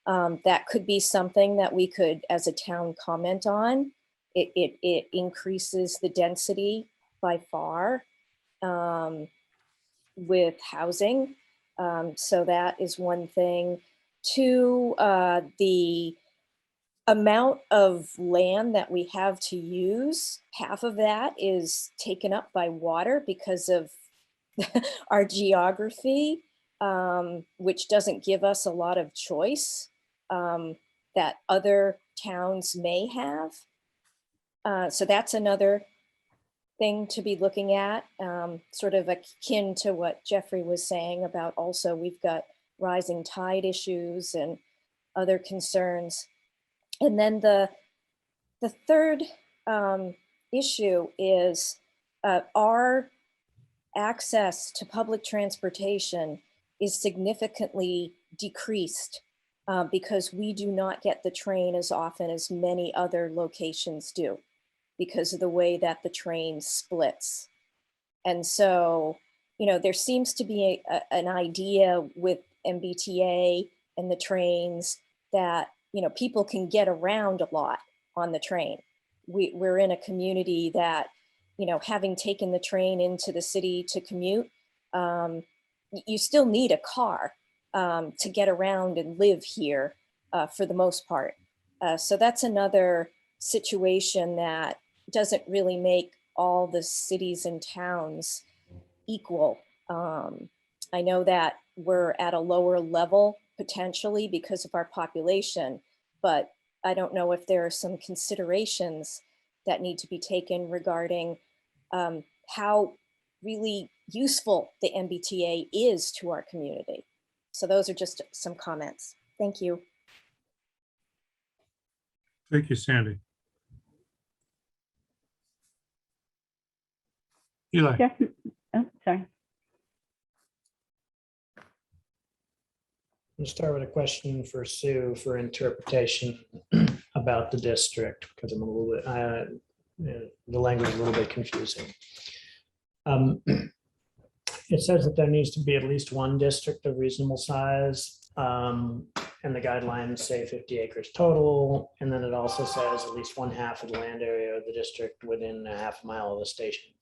Speaker 8: That could be something that we could, as a town, comment on. It increases the density by far with housing. So that is one thing. 2, the amount of land that we have to use, half of that is taken up by water because of our geography, which doesn't give us a lot of choice that other towns may have. So that's another thing to be looking at, sort of akin to what Jeffrey was saying about also we've got rising tide issues and other concerns. And then the third issue is our access to public transportation is significantly decreased because we do not get the train as often as many other locations do because of the way that the train splits. And so, you know, there seems to be an idea with MBTA and the trains that, you know, people can get around a lot on the train. We're in a community that, you know, having taken the train into the city to commute, you still need a car to get around and live here for the most part. So that's another situation that doesn't really make all the cities and towns equal. I know that we're at a lower level potentially because of our population, but I don't know if there are some considerations that need to be taken regarding how really useful the MBTA is to our community. So those are just some comments. Thank you.
Speaker 1: Thank you, Sandy. Eli.
Speaker 3: Jeff, oh, sorry.
Speaker 9: I'll start with a question for Sue for interpretation about the district, because I'm a little bit, the language is a little bit confusing. It says that there needs to be at least one district of reasonable size, and the guidelines say 50 acres total. And then it also says at least 1/2 of the land area of the district within a half mile of the station.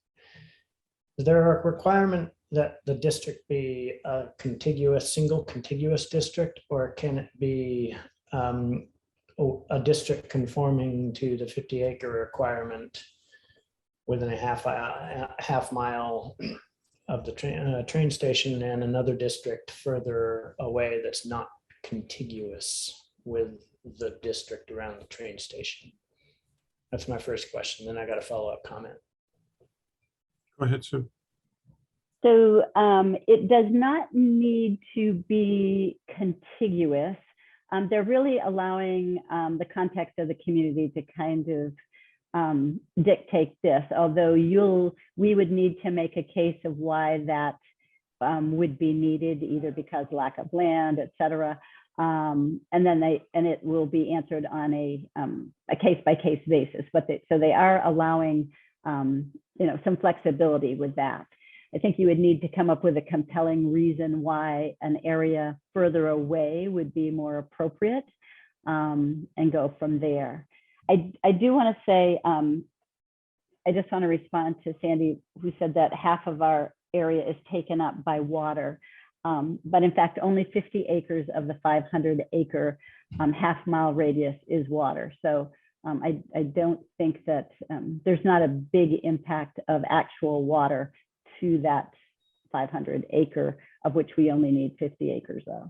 Speaker 9: Is there a requirement that the district be a single contiguous district, or can it be a district conforming to the 50 acre requirement within a half mile of the train station and another district further away that's not contiguous with the district around the train station? That's my first question. Then I got a follow-up comment.
Speaker 1: Go ahead, Sue.
Speaker 3: So it does not need to be contiguous. They're really allowing the context of the community to kind of dictate this, although we would need to make a case of why that would be needed, either because lack of land, et cetera. And then it will be answered on a case-by-case basis. But so they are allowing, some flexibility with that. I think you would need to come up with a compelling reason why an area further away would be more appropriate, and go from there. I do want to say, I just want to respond to Sandy, who said that half of our area is taken up by water. But in fact, only 50 acres of the 500-acre half-mile radius is water. So I don't think that there's not a big impact of actual water to that 500-acre, of which we only need 50 acres of.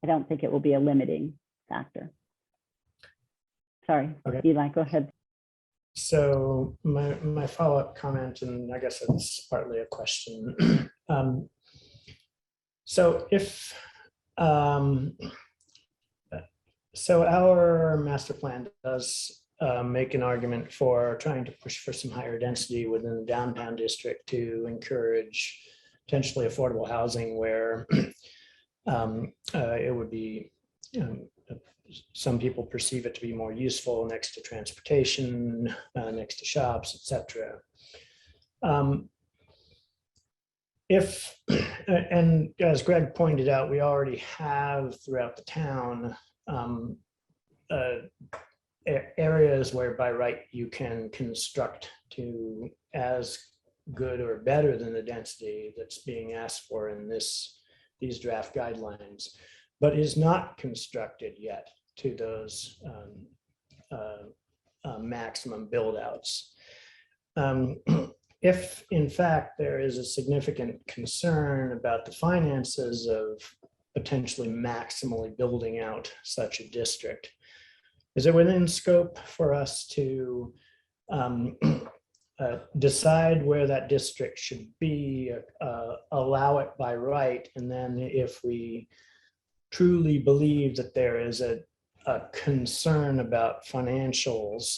Speaker 3: I don't think it will be a limiting factor. Sorry,
Speaker 9: Okay.
Speaker 3: Eli, go ahead.
Speaker 9: So my follow-up comment, and I guess it's partly a question. So if, so our master plan does make an argument for trying to push for some higher density within the downtown district to encourage potentially affordable housing where it would be, some people perceive it to be more useful next to transportation, next to shops, etc. And as Greg pointed out, we already have throughout the town areas where by right you can construct to as good or better than the density that's being asked for in these draft guidelines, but is not constructed yet to those maximum build outs. If in fact there is a significant concern about the finances of potentially maximally building out such a district, is it within scope for us to decide where that district should be, allow it by right, and then if we truly believe that there is a concern about financials,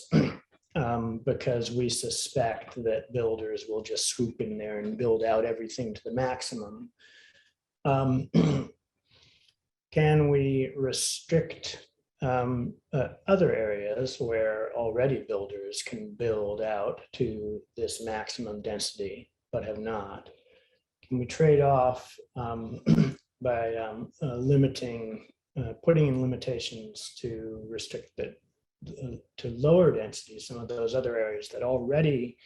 Speaker 9: because we suspect that builders will just swoop in there and build out everything to the maximum, can we restrict other areas where already builders can build out to this maximum density but have not? Can we trade off by limiting, putting in limitations to restrict to lower densities, some of those other areas that already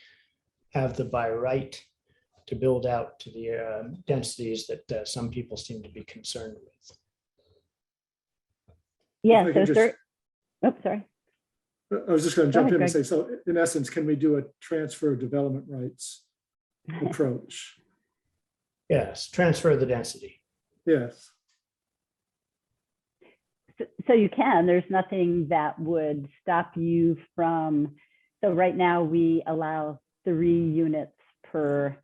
Speaker 9: have the by right to build out to the densities that some people seem to be concerned with?
Speaker 3: Yeah,
Speaker 2: If I
Speaker 3: so
Speaker 2: could
Speaker 3: sir, oh, sorry.
Speaker 2: I was just going to
Speaker 3: Go
Speaker 2: jump
Speaker 3: ahead,
Speaker 2: in and
Speaker 3: Greg.
Speaker 2: say, so in essence, can we do a transfer of development rights approach?
Speaker 9: Yes, transfer the density.
Speaker 2: Yes.
Speaker 3: So you can, there's nothing that would stop you from, so right now we allow 3 units per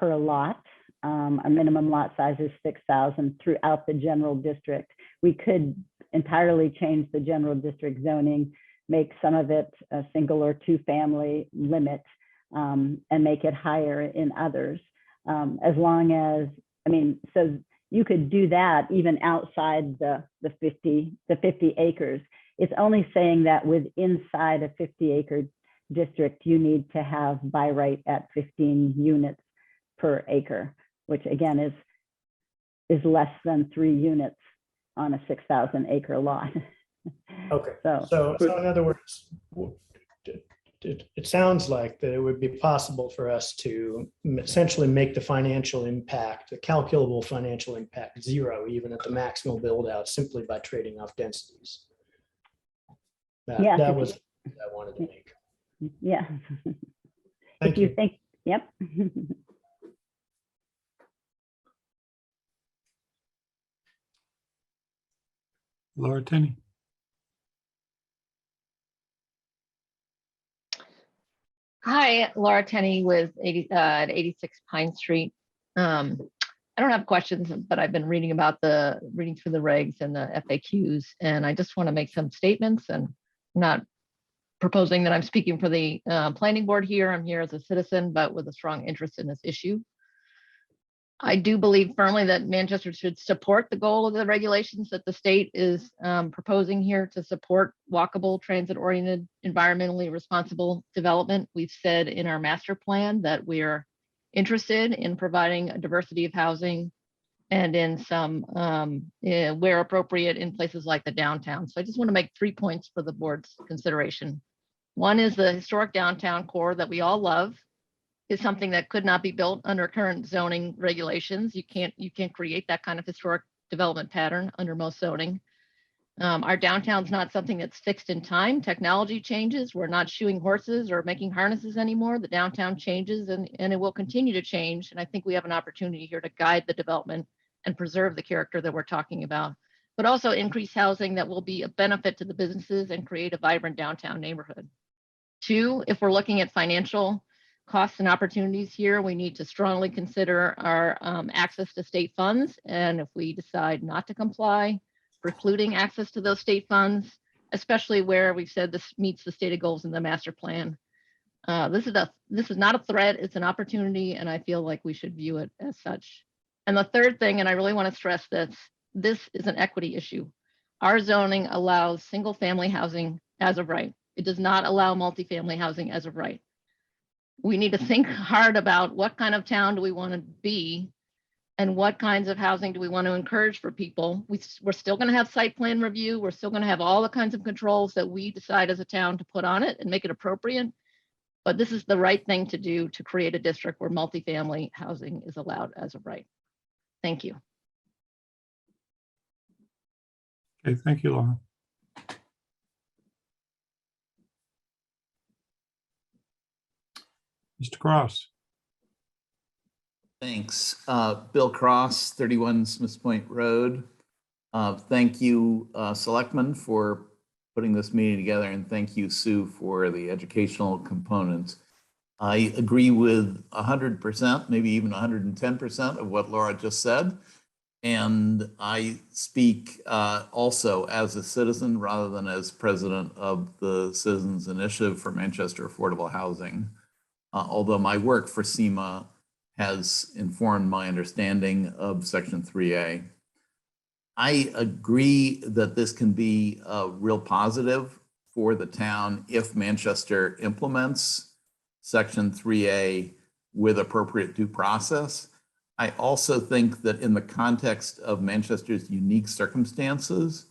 Speaker 3: lot. Our minimum lot size is 6,000 throughout the general district. We could entirely change the general district zoning, make some of it a single or 2 family limit, and make it higher in others. As long as, I mean, so you could do that even outside the 50 acres. It's only saying that inside a 50-acre district, you need to have by right at 15 units per acre, which again is less than 3 units on a 6,000-acre lot.
Speaker 9: Okay.
Speaker 3: So
Speaker 9: So in other words, it sounds like that it would be possible for us to essentially make the financial impact, the calculable financial impact, 0, even at the maximal build out, simply by trading off densities.
Speaker 3: Yes,
Speaker 9: That was what I wanted to make.
Speaker 3: yeah.
Speaker 9: Thank
Speaker 3: If you
Speaker 9: you.
Speaker 3: think, yep.
Speaker 1: Laura Tenney.
Speaker 10: Hi, Laura Tenney with 86 Pine Street. I don't have questions, but I've been reading through the regs and the FAQs, and I just want to make some statements, and I'm not proposing that I'm speaking for the planning board here. I'm here as a citizen, but with a strong interest in this issue. I do believe firmly that Manchester should support the goal of the regulations that the state is proposing here to support walkable, transit-oriented, environmentally responsible development. We've said in our master plan that we're interested in providing a diversity of housing and in some, where appropriate, in places like the downtown. So I just want to make 3 points for the board's consideration. One is the historic downtown core that we all love is something that could not be built under current zoning regulations. You can't create that kind of historic development pattern under most zoning. Our downtown's not something that's fixed in time. Technology changes. We're not shoeing horses or making harnesses anymore. The downtown changes and it will continue to change. And I think we have an opportunity here to guide the development and preserve the character that we're talking about, but also increase housing that will be a benefit to the businesses and create a vibrant downtown neighborhood. 2, if we're looking at financial costs and opportunities here, we need to strongly consider our access to state funds. And if we decide not to comply, precluding access to those state funds, especially where we've said this meets the stated goals in the master plan. This is not a threat, it's an opportunity, and I feel like we should view it as such. And the third thing, and I really want to stress this is an equity issue. Our zoning allows single family housing as of right. It does not allow multifamily housing as of right. We need to think hard about what kind of town do we want to be and what kinds of housing do we want to encourage for people. We're still going to have site plan review. We're still going to have all the kinds of controls that we decide as a town to put on it and make it appropriate. But this is the right thing to do to create a district where multifamily housing is allowed as of right. Thank you.
Speaker 1: Okay, thank you, Laura. Mr. Cross.
Speaker 11: Thanks. Bill Cross, 31 Smiths Point Road. Thank you, Selectmen, for putting this meeting together, and thank you, Sue, for the educational components. I agree with 100%, maybe even 110% of what Laura just said. And I speak also as a citizen rather than as president of the Citizens Initiative for Manchester Affordable Housing. Although my work for SEMA has informed my understanding of Section 3A. I agree that this can be a real positive for the town if Manchester implements Section 3A with appropriate due process. I also think that in the context of Manchester's unique circumstances,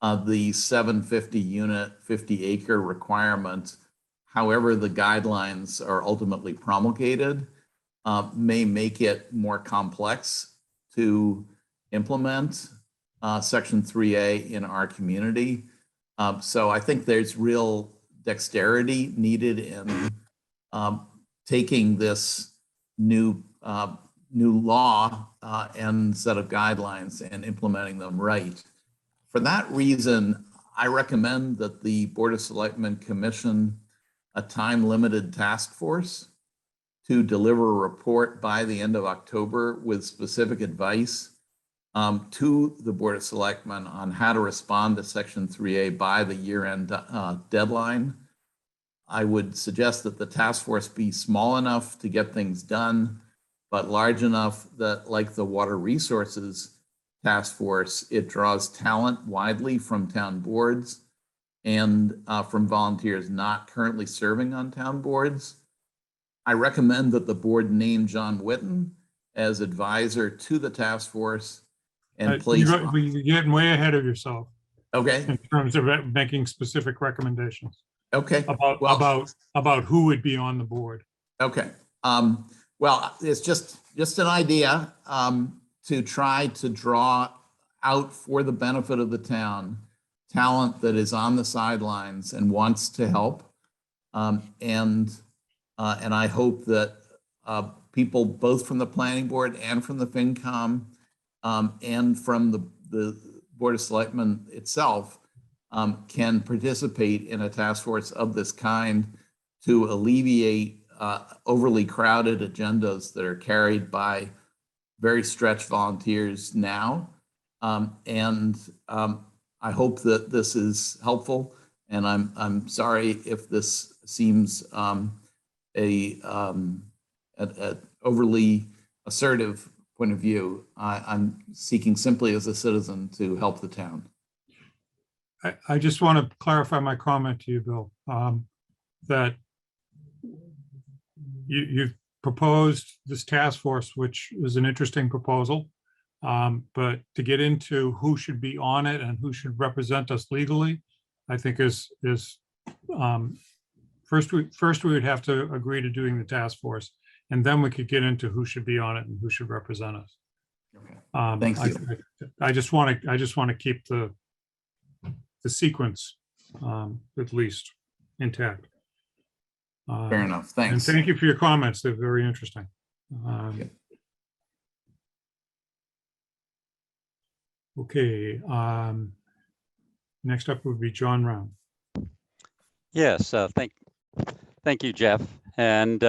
Speaker 11: the 750 unit, 50 acre requirement, however the guidelines are ultimately promulgated, may make it more complex to implement Section 3A in our community. So I think there's real dexterity needed in taking this new law and set of guidelines and implementing them right. For that reason, I recommend that the Board of Selectmen commission a time-limited task force to deliver a report by the end of October with specific advice to the Board of Selectmen on how to respond to Section 3A by the year-end deadline. I would suggest that the task force be small enough to get things done, but large enough that, like the Water Resources Task Force, it draws talent widely from town boards and from volunteers not currently serving on town boards. I recommend that the board name John Whitten as advisor to the task force and place.
Speaker 1: You're getting way ahead of yourself.
Speaker 11: Okay.
Speaker 1: In terms of making specific recommendations.
Speaker 11: Okay.
Speaker 1: About who would be on the board.
Speaker 11: Okay. Well, it's just an idea to try to draw out for the benefit of the town talent that is on the sidelines and wants to help. And I hope that people both from the planning board and from the FinCom and from the Board of Selectmen itself can participate in a task force of this kind to alleviate overly crowded agendas that are carried by very stretched volunteers now. I hope that this is helpful, and I'm sorry if this seems a overly assertive point of view. I'm seeking simply as a citizen to help the town.
Speaker 1: I just want to clarify my comment to you, Bill, that you've proposed this task force, which is an interesting proposal. But to get into who should be on it and who should represent us legally, I think is first we would have to agree to doing the task force, and then we could get into who should be on it and who should represent us.
Speaker 11: Okay. Thanks.
Speaker 1: I just want to keep the sequence at least intact.
Speaker 11: Fair enough.
Speaker 1: And
Speaker 11: Thanks.
Speaker 1: thank you for your comments. They're very interesting. Okay. Next up would be John Round.
Speaker 12: Yes, thank you, Jeff. And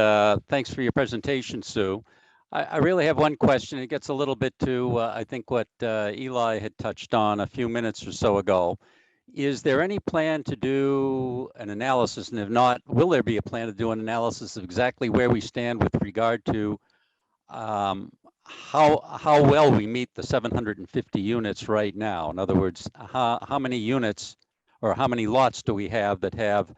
Speaker 12: thanks for your presentation, Sue. I really have one question. It gets a little bit to, I think, what Eli had touched on a few minutes or so ago. Is there any plan to do an analysis? And if not, will there be a plan to do an analysis of exactly where we stand with regard to how well we meet the 750 units right now? In other words, how many units or how many lots do we have that have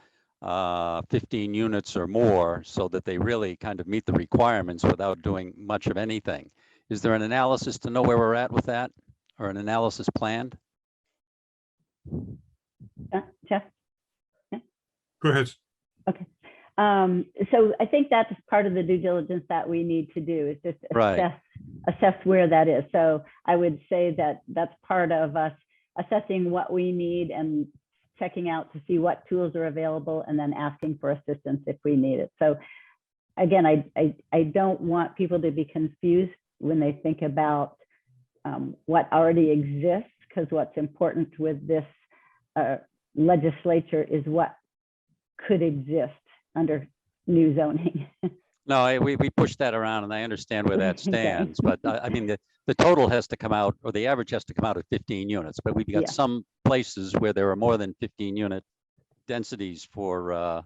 Speaker 12: 15 units or more, so that they really kind of meet the requirements without doing much of anything? Is there an analysis to know where we're at with that, or an analysis planned?
Speaker 3: Jeff?
Speaker 1: Go ahead.
Speaker 3: Okay. So I think that's part of the due diligence that we need to do, is just assess where that is. So I would say that that's part of us assessing what we need and checking out to see what tools are available, and then asking for assistance if we need it. So again, I don't want people to be confused when they think about what already exists, because what's important with this legislature is what could exist under new zoning.
Speaker 12: No, we push that around, and I understand where that stands. But I mean, the total has to come out, or the average has to come out at 15 units. But we've got some places where there are more than 15 unit densities per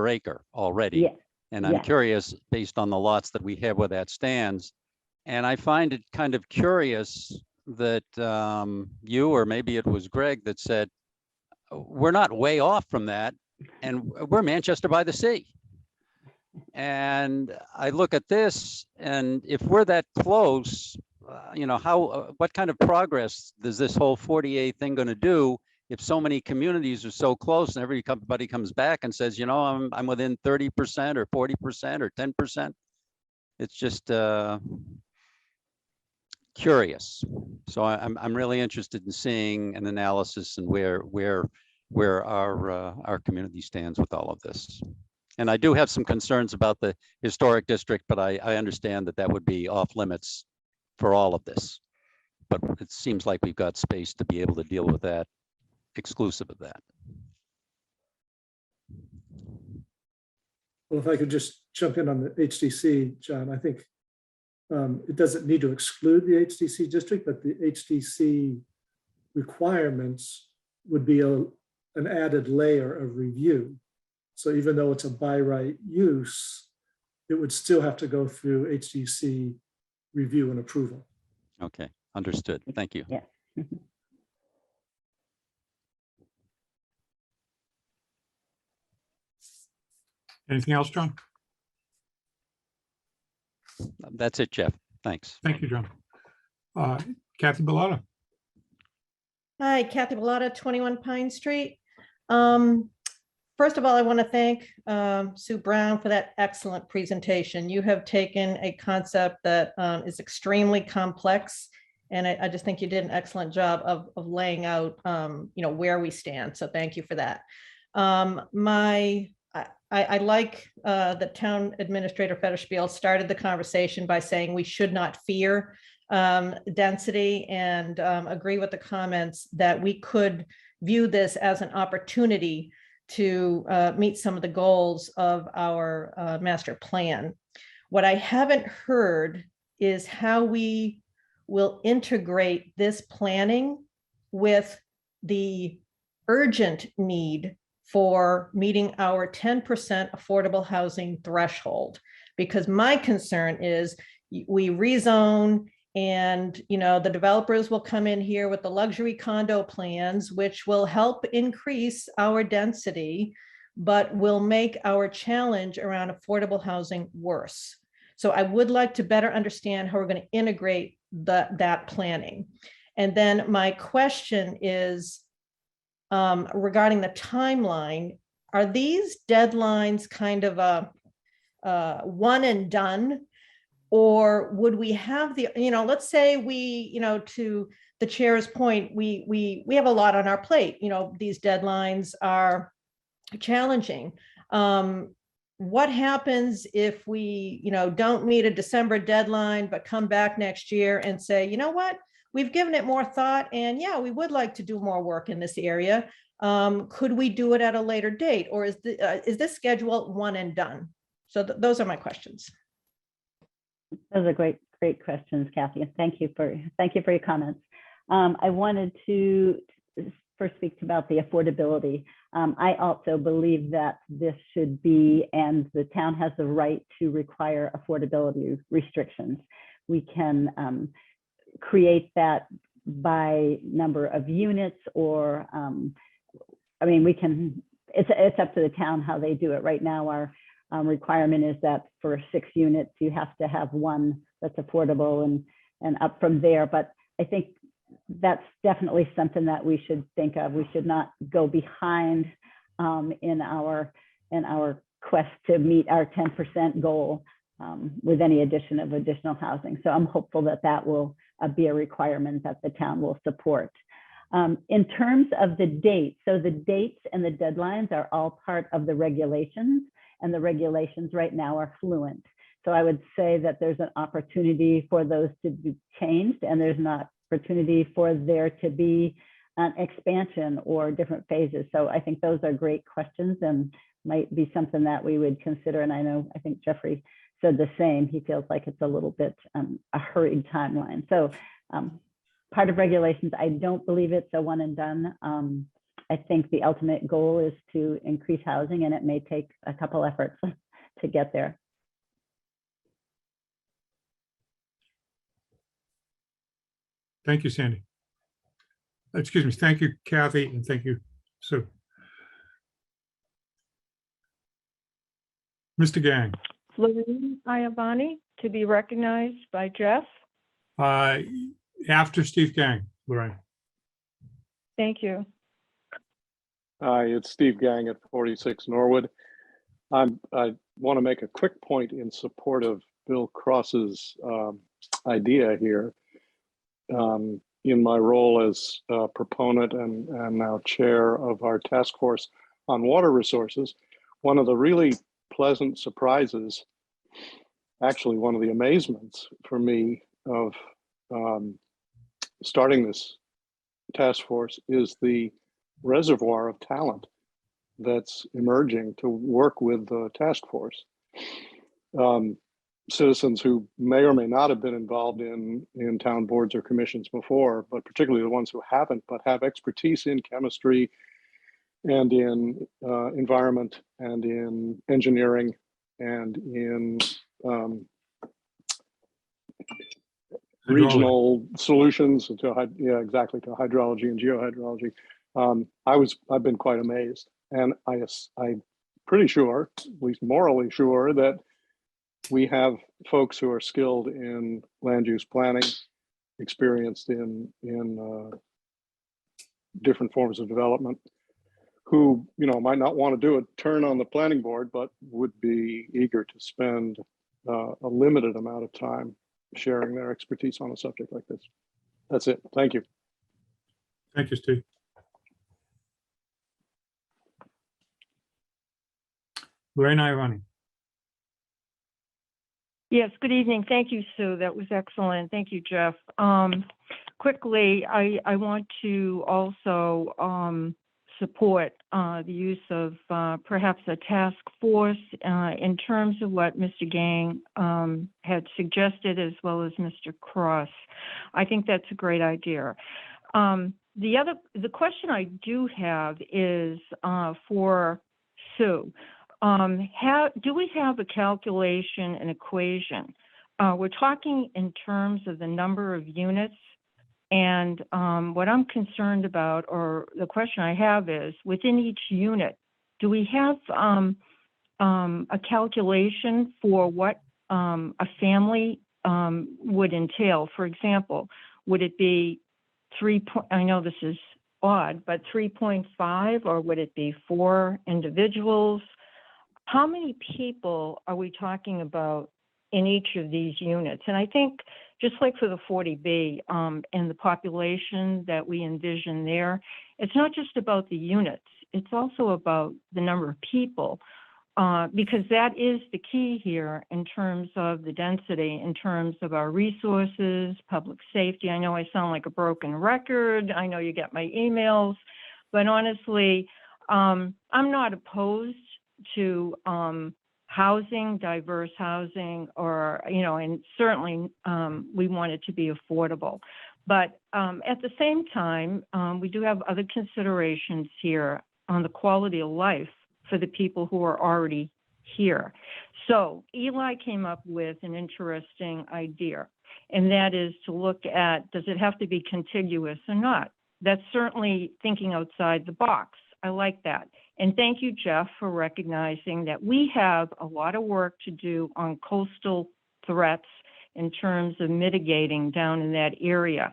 Speaker 12: acre already.
Speaker 3: Yeah.
Speaker 12: And I'm curious, based on the lots that we have, where that stands. And I find it kind of curious that you, or maybe it was Greg, that said, we're not way off from that, and we're Manchester by the Sea. And I look at this, and if we're that close, what kind of progress is this whole 48 thing going to do if so many communities are so close, and everybody comes back and says, I'm within 30% or 40% or 10%? It's just curious. So I'm really interested in seeing an analysis and where our community stands with all of this. And I do have some concerns about the historic district, but I understand that would be off limits for all of this. But it seems like we've got space to be able to deal with that, exclusive of that.
Speaker 2: Well, if I could just jump in on the HDC, John, I think it doesn't need to exclude the HDC district, but the HDC requirements would be an added layer of review. So even though it's a by right use, it would still have to go through HDC review and approval.
Speaker 12: Okay, understood. Thank you.
Speaker 3: Yeah.
Speaker 1: Anything else, John?
Speaker 12: That's it, Jeff. Thanks.
Speaker 1: Thank you, John. Kathy Bellata.
Speaker 13: Hi, Kathy Bellata, 21 Pine Street. First of all, I want to thank Sue Brown for that excellent presentation. You have taken a concept that is extremely complex, and I just think you did an excellent job of laying out, where we stand. So thank you for that. I like the town administrator Federspiel started the conversation by saying we should not fear density, and agree with the comments that we could view this as an opportunity to meet some of the goals of our master plan. What I haven't heard is how we will integrate this planning with the urgent need for meeting our 10% affordable housing threshold. Because my concern is we rezone, and, you know, the developers will come in here with the luxury condo plans, which will help increase our density, but will make our challenge around affordable housing worse. So I would like to better understand how we're going to integrate that planning. And then my question is regarding the timeline. Are these deadlines kind of a one and done? Or would we have the, you know, let's say we, you know, to the chair's point, we have a lot on our plate. You know, these deadlines are challenging. What happens if we, you know, don't meet a December deadline, but come back next year and say, you know what, we've given it more thought, and yeah, we would like to do more work in this area. Could we do it at a later date, or is this schedule one and done? So those are my questions.
Speaker 3: Those are great questions, Kathy, and thank you for your comments. I wanted to first speak about the affordability. I also believe that this should be, and the town has the right to require affordability restrictions. We can create that by number of units, or I mean, we can. It's up to the town how they do it. Right now, our requirement is that for 6 units, you have to have one that's affordable, and up from there. But I think that's definitely something that we should think of. We should not go behind in our quest to meet our 10% goal with any addition of additional housing. So I'm hopeful that that will be a requirement that the town will support. In terms of the dates, so the dates and the deadlines are all part of the regulations, and the regulations right now are fluent. So I would say that there's an opportunity for those to be changed, and there's an opportunity for there to be an expansion or different phases. So I think those are great questions and might be something that we would consider. And I think Jeffrey said the same. He feels like it's a little bit a hurried timeline. So part of regulations, I don't believe it's a one and done. I think the ultimate goal is to increase housing, and it may take a couple efforts to get there.
Speaker 1: Thank you, Sandy. Excuse me. Thank you, Kathy, and thank you, Sue. Mr. Gang.
Speaker 14: Lorraine Iavani, to be recognized by Jeff.
Speaker 1: After Steve Gang, Lorraine.
Speaker 14: Thank you.
Speaker 15: Hi, it's Steve Gang at 46 Norwood. I want to make a quick point in support of Bill Cross's idea here. In my role as proponent and now chair of our task force on water resources, one of the really pleasant surprises, actually one of the amazements for me of starting this task force, is the reservoir of talent that's emerging to work with the task force. Citizens who may or may not have been involved in town boards or commissions before, but particularly the ones who haven't, but have expertise in chemistry and in environment and in engineering and in regional solutions to hydrology and geohydrology. I've been quite amazed, and I'm pretty sure, at least morally sure, that we have folks who are skilled in land use planning, experienced in different forms of development, who might not want to do a turn on the planning board, but would be eager to spend a limited amount of time sharing their expertise on a subject like this. That's it. Thank you.
Speaker 1: Thank you, Steve. Lorraine Iavani.
Speaker 14: Yes, good evening. Thank you, Sue. That was excellent. Thank you, Jeff. Quickly, I want to also support the use of perhaps a task force in terms of what Mr. Gang had suggested, as well as Mr. Cross. I think that's a great idea. The question I do have is for Sue. Do we have a calculation, an equation we're talking in terms of the number of units. And what I'm concerned about, or the question I have is, within each unit, do we have a calculation for what a family would entail? For example, would it be I know this is odd, but 3.5, or would it be 4 individuals? How many people are we talking about in each of these units? And I think just like for the 40B and the population that we envision there, it's not just about the units, it's also about the number of people, because that is the key here in terms of the density, in terms of our resources, public safety. I know I sound like a broken record. I know you get my emails, but honestly, I'm not opposed to housing, diverse housing, or, and certainly we want it to be affordable. But at the same time, we do have other considerations here on the quality of life for the people who are already here. So Eli came up with an interesting idea, and that is to look at, does it have to be contiguous or not? That's certainly thinking outside the box. I like that. And thank you, Jeff, for recognizing that we have a lot of work to do on coastal threats in terms of mitigating down in that area.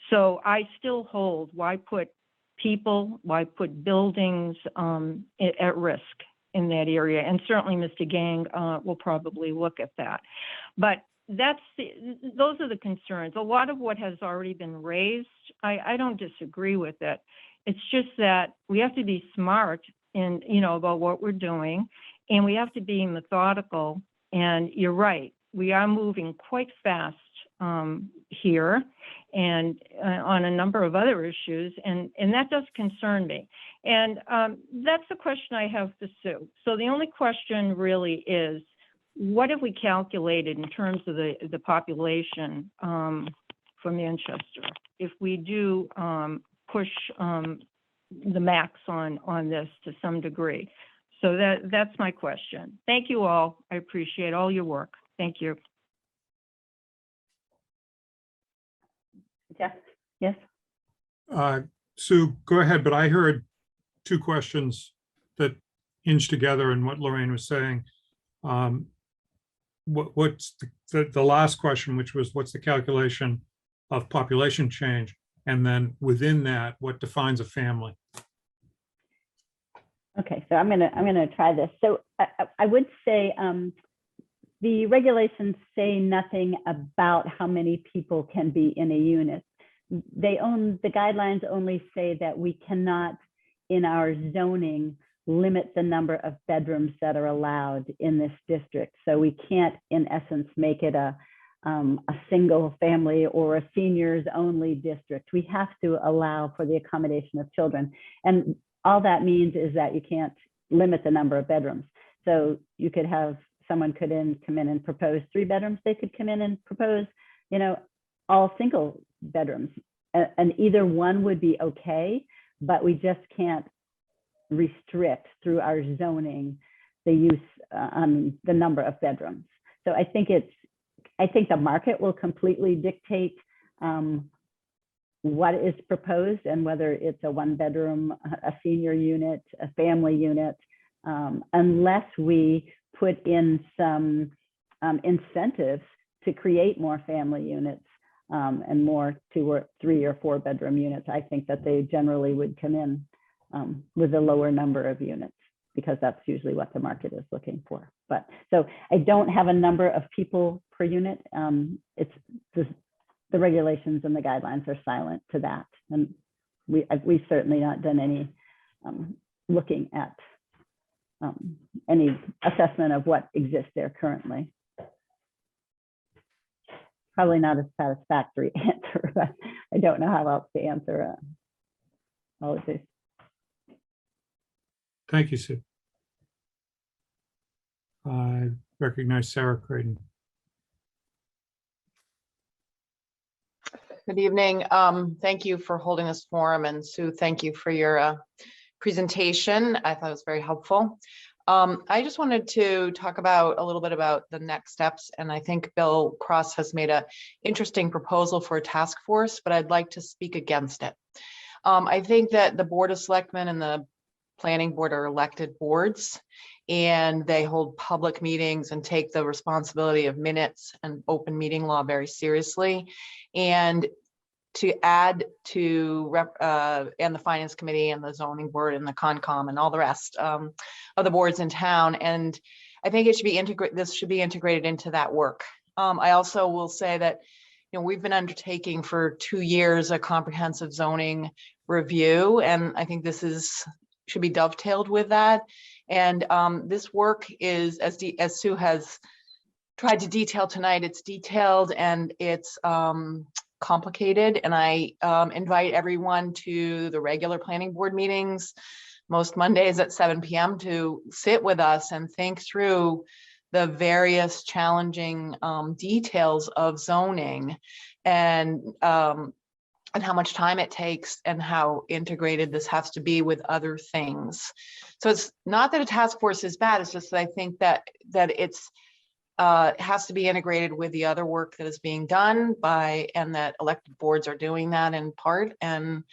Speaker 14: So I still hold, why put people, why put buildings at risk in that area? And certainly Mr. Gang will probably look at that. But those are the concerns. A lot of what has already been raised, I don't disagree with it. It's just that we have to be smart in, about what we're doing, and we have to be methodical. And you're right, we are moving quite fast here and on a number of other issues, and that does concern me. And that's the question I have for Sue. So the only question really is, what have we calculated in terms of the population for Manchester if we do push the max on this to some degree? So that's my question. Thank you all. I appreciate all your work. Thank you.
Speaker 3: Jeff, yes.
Speaker 1: Sue, go ahead, but I heard two questions that hinge together in what Lorraine was saying. What's the last question, which was, what's the calculation of population change? And then within that, what defines a family?
Speaker 3: Okay, so I'm gonna try this. So I would say the regulations say nothing about how many people can be in a unit. The guidelines only say that we cannot, in our zoning, limit the number of bedrooms that are allowed in this district. So we can't, in essence, make it a single family or a seniors only district. We have to allow for the accommodation of children. And all that means is that you can't limit the number of bedrooms. So you could have someone come in and propose 3 bedrooms. They could come in and propose, all single bedrooms. And either one would be okay, but we just can't restrict through our zoning the use on the number of bedrooms. So I think the market will completely dictate what is proposed and whether it's a 1-bedroom, a senior unit, a family unit, unless we put in some incentives to create more family units and more 2 or 3 or 4 bedroom units. I think that they generally would come in with a lower number of units, because that's usually what the market is looking for. But so I don't have a number of people per unit. It's the regulations and the guidelines are silent to that. And we've certainly not done any looking at any assessment of what exists there currently. Probably not a satisfactory answer, but I don't know how else to answer all of this.
Speaker 1: Thank you, Sue. I recognize Sarah Creighton.
Speaker 16: Good evening. Thank you for holding this forum, and Sue, thank you for your presentation. I thought it was very helpful. I just wanted to talk about a little bit about the next steps, and I think Bill Cross has made a interesting proposal for a task force, but I'd like to speak against it. I think that the Board of Selectmen and the Planning Board are elected boards, and they hold public meetings and take the responsibility of minutes and open meeting law very seriously. And to add to and the Finance Committee and the Zoning Board and the Concom and all the rest of the boards in town. And I think it should be integrated. This should be integrated into that work. I also will say that, you know, we've been undertaking for 2 years a comprehensive zoning review, and I think this should be dovetailed with that. And this work is, as Sue has tried to detail tonight, it's detailed and it's complicated. And I invite everyone to the regular planning board meetings, most Mondays at 7 p.m. to sit with us and think through the various challenging details of zoning and how much time it takes and how integrated this has to be with other things. So it's not that a task force is bad, it's just that I think that it's has to be integrated with the other work that is being done and that elected boards are doing that in part. And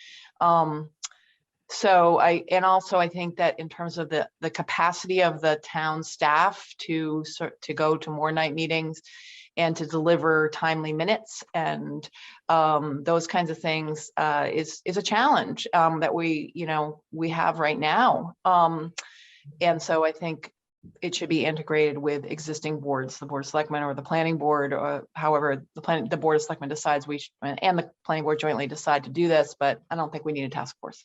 Speaker 16: so I think that in terms of the capacity of the town staff to go to more night meetings and to deliver timely minutes and those kinds of things is a challenge that we have right now. And so I think it should be integrated with existing boards, the Board of Selectmen or the Planning Board, or however the Board of Selectmen decides and the Planning Board jointly decide to do this, but I don't think we need a task force.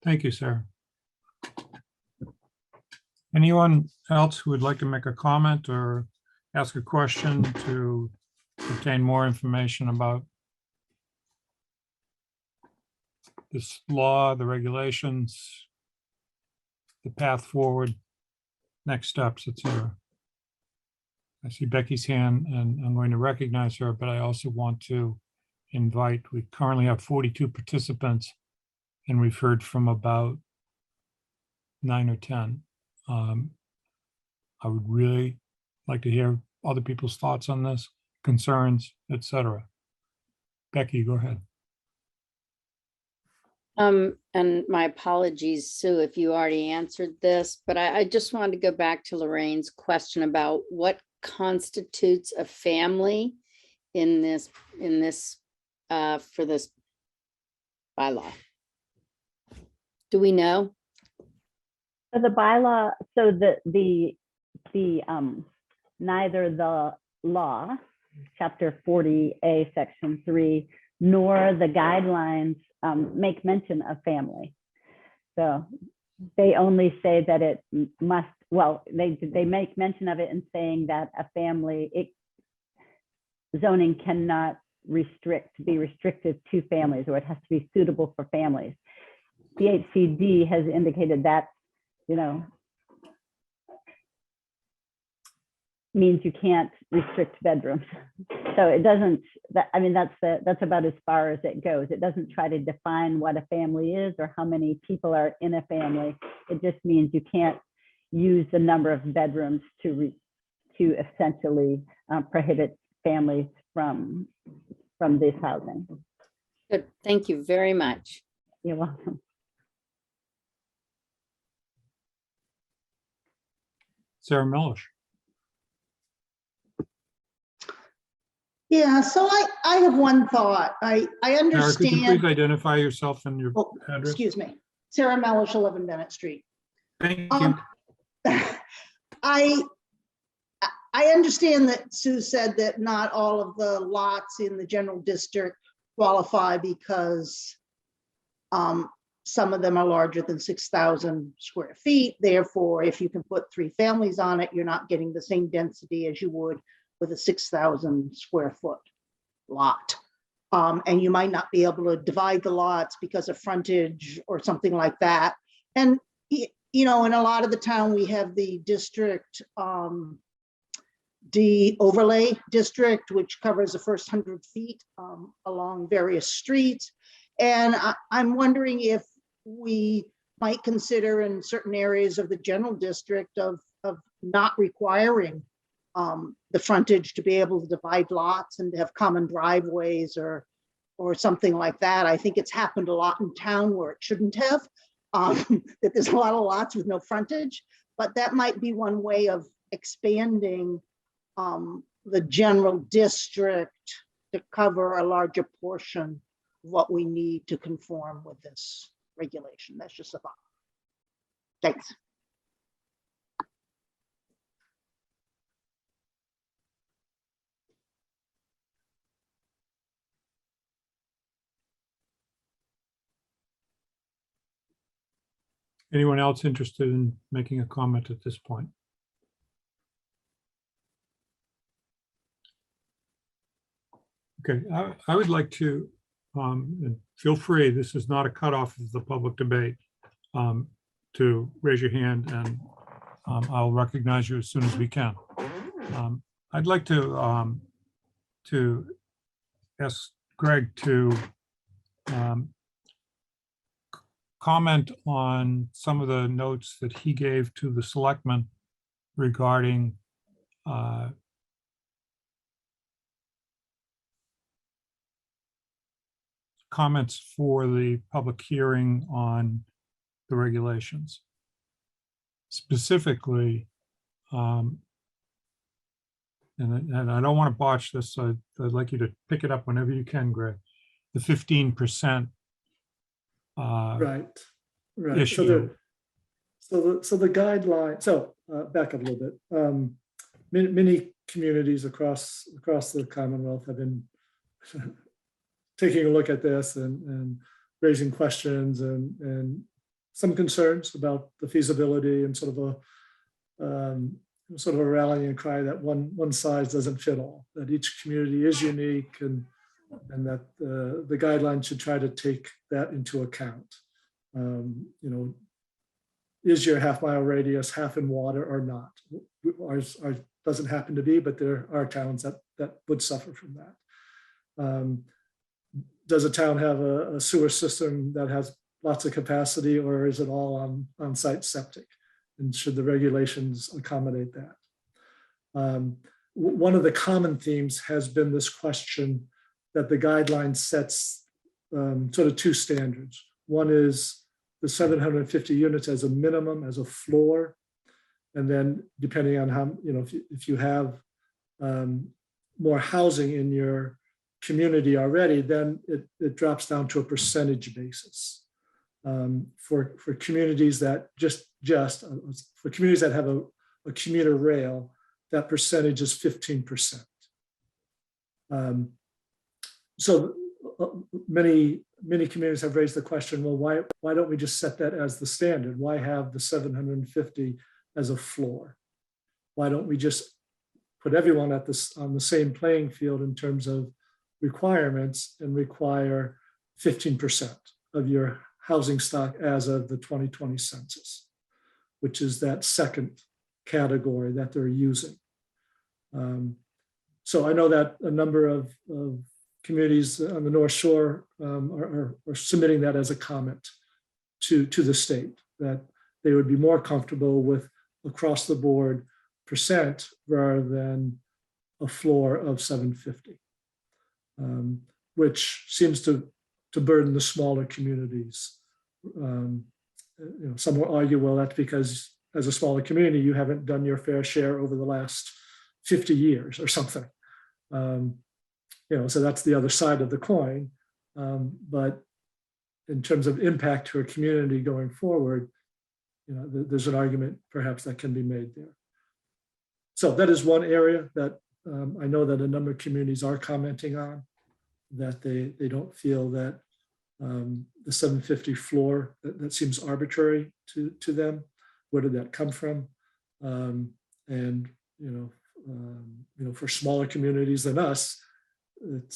Speaker 1: Thank you, Sarah. Anyone else who would like to make a comment or ask a question to obtain more information about this law, the regulations, the path forward, next steps, etc.? I see Becky's hand and I'm going to recognize her, but I also want to invite, we currently have 42 participants and we've heard from about 9 or 10. I would really like to hear other people's thoughts on this, concerns, etc. Becky, go ahead.
Speaker 4: And my apologies, Sue, if you already answered this, but I just wanted to go back to Lorraine's question about what constitutes a family in this for this bylaw. Do we know?
Speaker 3: So the bylaw, so the neither the law, chapter 40A, section 3, nor the guidelines make mention of family. So they only say that it must, well, they make mention of it in saying that a family, zoning cannot be restricted to families, or it has to be suitable for families. The HCD has indicated that, means you can't restrict bedrooms. So it doesn't, that's about as far as it goes. It doesn't try to define what a family is or how many people are in a family. It just means you can't use the number of bedrooms to essentially prohibit families from this housing.
Speaker 4: Good, thank you very much.
Speaker 3: You're welcome.
Speaker 1: Sarah Millish.
Speaker 17: Yeah, so I have one thought. I understand.
Speaker 1: Sarah, could you please identify yourself and your address?
Speaker 17: Excuse me. Sarah Mellish, 11 Bennett Street.
Speaker 1: Thank you.
Speaker 17: I understand that Sue said that not all of the lots in the general district qualify because some of them are larger than 6,000 square feet. Therefore, if you can put 3 families on it, you're not getting the same density as you would with a 6,000 square foot lot. And you might not be able to divide the lots because of frontage or something like that. And, in a lot of the town, we have the district D overlay district, which covers the first 100 feet along various streets. And I'm wondering if we might consider in certain areas of the general district of not requiring the frontage to be able to divide lots and to have common driveways or something like that. I think it's happened a lot in town where it shouldn't have, that there's a lot of lots with no frontage, but that might be one way of expanding the general district to cover a larger portion of what we need to conform with this regulation. That's just a thought. Thanks.
Speaker 1: Anyone else interested in making a comment at this point? Okay, I would like to, and feel free, this is not a cutoff of the public debate, to raise your hand and I'll recognize you as soon as we can. I'd like to ask Greg to comment on some of the notes that he gave to the selectmen regarding comments for the public hearing on the regulations. Specifically, and I don't want to botch this, so I'd like you to pick it up whenever you can, Greg. The 15%
Speaker 2: Right.
Speaker 1: issue.
Speaker 2: So the guideline, back up a little bit. Many communities across the Commonwealth have been taking a look at this and raising questions and some concerns about the feasibility and sort of a rallying cry that one size doesn't fit all, that each community is unique and that the guidelines should try to take that into account. Is your half-mile radius half in water or not? Ours doesn't happen to be, but there are towns that would suffer from that. Does a town have a sewer system that has lots of capacity, or is it all on-site septic? And should the regulations accommodate that? One of the common themes has been this question that the guideline sets sort of two standards. One is the 750 units as a minimum, as a floor. And then depending on how, if you have more housing in your community already, then it drops down to a percentage basis. For communities that for communities that have a commuter rail, that percentage is 15%. So many communities have raised the question, well, why don't we just set that as the standard? Why have the 750 as a floor? Why don't we just put everyone on the same playing field in terms of requirements and require 15% of your housing stock as of the 2020 census, which is that second category that they're using. So I know that a number of communities on the North Shore are submitting that as a comment to the state, that they would be more comfortable with across the board percent rather than a floor of 750, which seems to burden the smaller communities. Some will argue, well, that's because as a smaller community, you haven't done your fair share over the last 50 years or something. So that's the other side of the coin. But in terms of impact to a community going forward, there's an argument perhaps that can be made there. So that is one area that I know that a number of communities are commenting on, that they don't feel that the 750 floor, that seems arbitrary to them. Where did that come from? And for smaller communities than us, that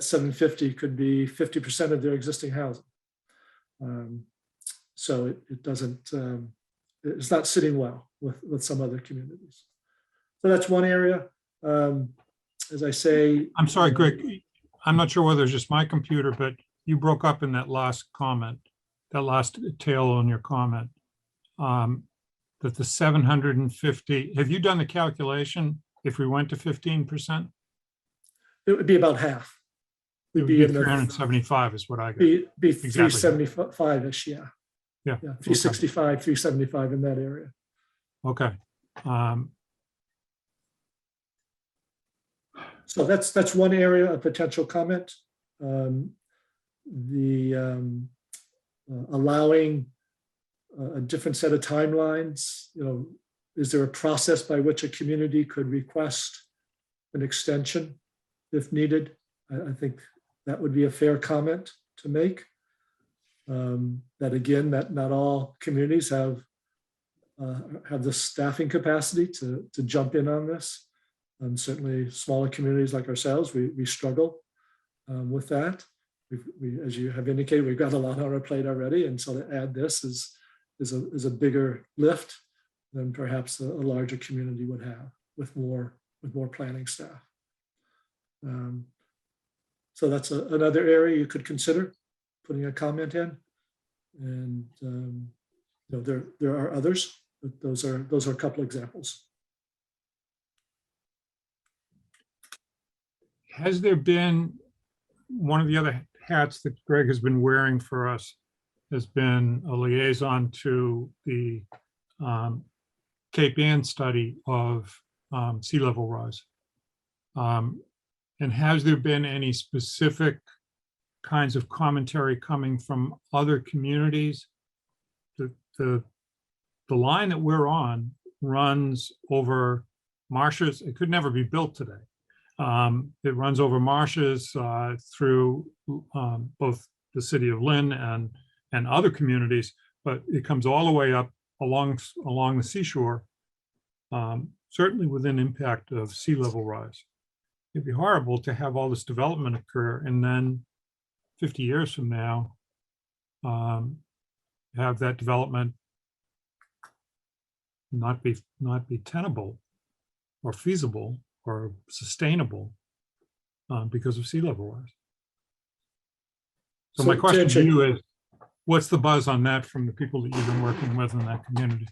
Speaker 2: 750 could be 50% of their existing housing. So it doesn't, it's not sitting well with some other communities. that's one area. As I say.
Speaker 1: I'm sorry, Greg, I'm not sure whether it's just my computer, but you broke up in that last comment, that last tail on your comment. That the 750, have you done the calculation if we went to 15%?
Speaker 2: It would be about half.
Speaker 1: It would be 375 is what I got.
Speaker 2: Be
Speaker 1: Exactly.
Speaker 2: 375-ish, yeah.
Speaker 1: Yeah.
Speaker 2: Yeah, 365, 375 in that area.
Speaker 1: Okay.
Speaker 2: So that's one area of potential comment. Allowing a different set of timelines, is there a process by which a community could request an extension if needed? I think that would be a fair comment to make. That again, that not all communities have the staffing capacity to jump in on this. Certainly smaller communities like ourselves, we struggle with that. We, as you have indicated, we've got a lot on our plate already. And so to add this is a bigger lift than perhaps a larger community would have with more planning staff. So that's another area you could consider putting a comment in. And there are others, but those are a couple examples.
Speaker 1: Has there been, one of the other hats that Greg has been wearing for us has been a liaison to the Cape Ann study of sea level rise. And has there been any specific kinds of commentary coming from other communities? The line that we're on runs over marshes. It could never be built today. It runs over marshes through both the city of Lynn and other communities, but it comes all the way up along the seashore, certainly within impact of sea level rise. It'd be horrible to have all this development occur and then 50 years from now, have that development not be tenable or feasible or sustainable because of sea level rise. So my question to you is, what's the buzz on that from the people that you've been working with in that community?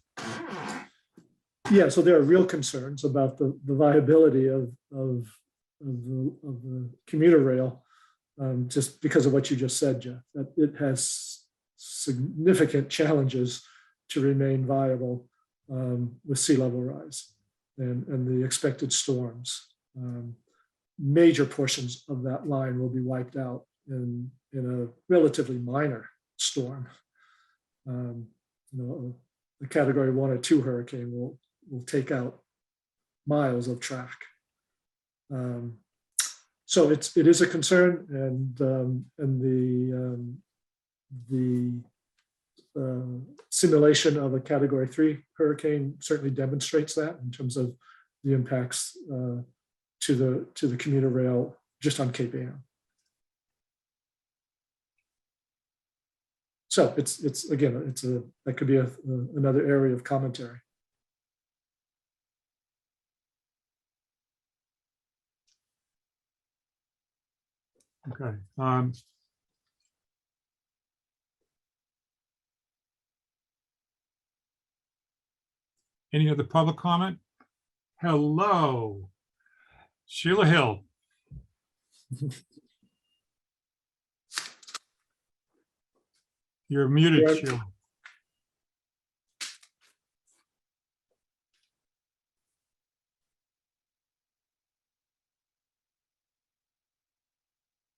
Speaker 2: Yeah, so there are real concerns about the viability of the commuter rail, just because of what you just said, Jeff, that it has significant challenges to remain viable with sea level rise and the expected storms. Major portions of that line will be wiped out in a relatively minor storm. A category 1 or 2 hurricane will take out miles of track. So it is a concern, and the simulation of a category 3 hurricane certainly demonstrates that in terms of the impacts to the commuter rail just on Cape Ann. So it's again, that could be another area of commentary.
Speaker 1: Okay. Any other public comment? Hello, Sheila Hill. You're muted, Sheila.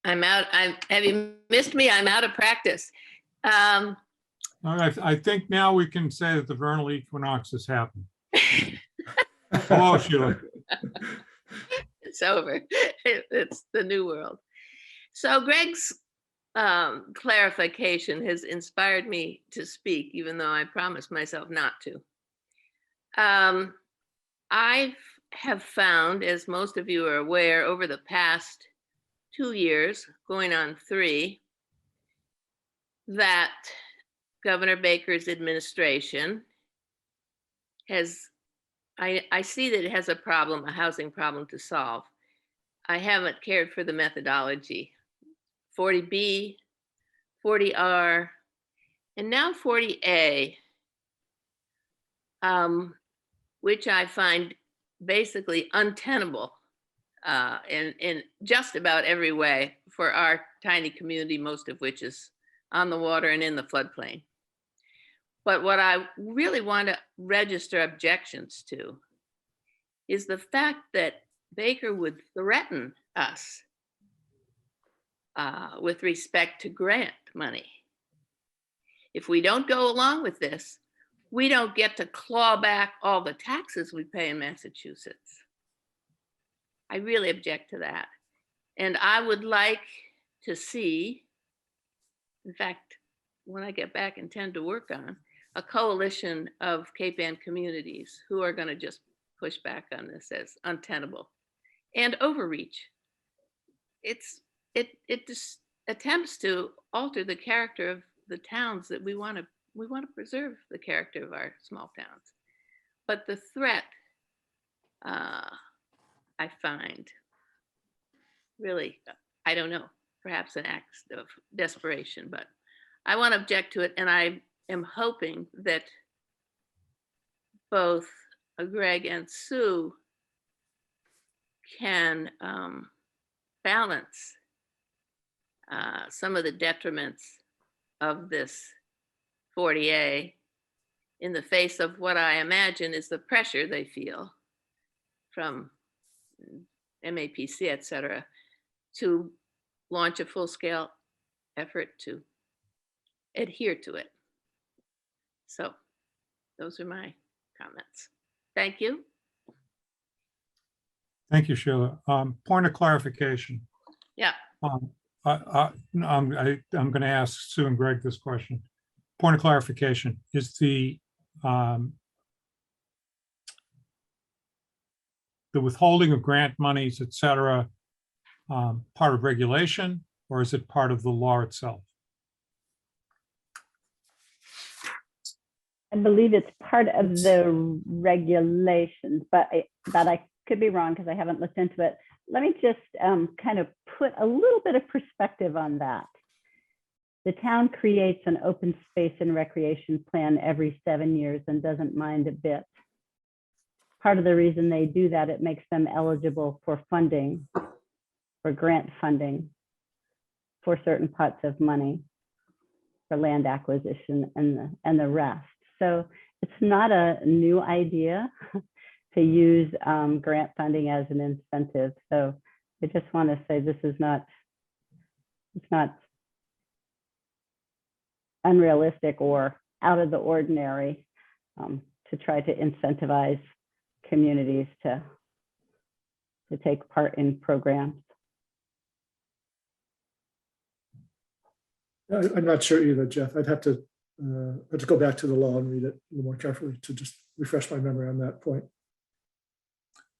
Speaker 18: I'm out. Have you missed me? I'm out of practice.
Speaker 1: All right, I think now we can say that the vernal equinox has happened. Hello, Sheila.
Speaker 18: It's over. It's the new world. So Greg's clarification has inspired me to speak, even though I promised myself not to. I have found, as most of you are aware, over the past 2 years, going on 3, that Governor Baker's administration has I see that it has a problem, a housing problem to solve. I haven't cared for the methodology. 40B, 40R, and now 40A, which I find basically untenable in just about every way for our tiny community, most of which is on the water and in the floodplain. But what I really want to register objections to is the fact that Baker would threaten us with respect to grant money. If we don't go along with this, we don't get to claw back all the taxes we pay in Massachusetts. I really object to that. And I would like to see, in fact, when I get back, intend to work on a coalition of Cape Ann communities who are going to just push back on this as untenable and overreach. It just attempts to alter the character of the towns that we want to preserve the character of our small towns. But the threat, I find really, I don't know, perhaps an act of desperation, but I want to object to it. And I am hoping that both Greg and Sue can balance some of the detriments of this 40A in the face of what I imagine is the pressure they feel from MAPC, et cetera, to launch a full-scale effort to adhere to it. So those are my comments. Thank you.
Speaker 1: Thank you, Sheila. Point of clarification.
Speaker 18: Yeah.
Speaker 1: I'm going to ask Sue and Greg this question. Point of clarification, is the withholding of grant monies, et cetera, part of regulation, or is it part of the law itself?
Speaker 3: I believe it's part of the regulations, but I could be wrong because I haven't looked into it. Let me just kind of put a little bit of perspective on that. The town creates an open space and recreation plan every 7 years and doesn't mind a bit. Part of the reason they do that, it makes them eligible for funding, for grant funding, for certain pots of money, for land acquisition and the rest. So it's not a new idea to use grant funding as an incentive. So I just want to say this is not, it's not unrealistic or out of the ordinary to try to incentivize communities to take part in programs.
Speaker 2: I'm not sure either, Jeff. I'd have to go back to the law and read it a little more carefully to just refresh my memory on that point.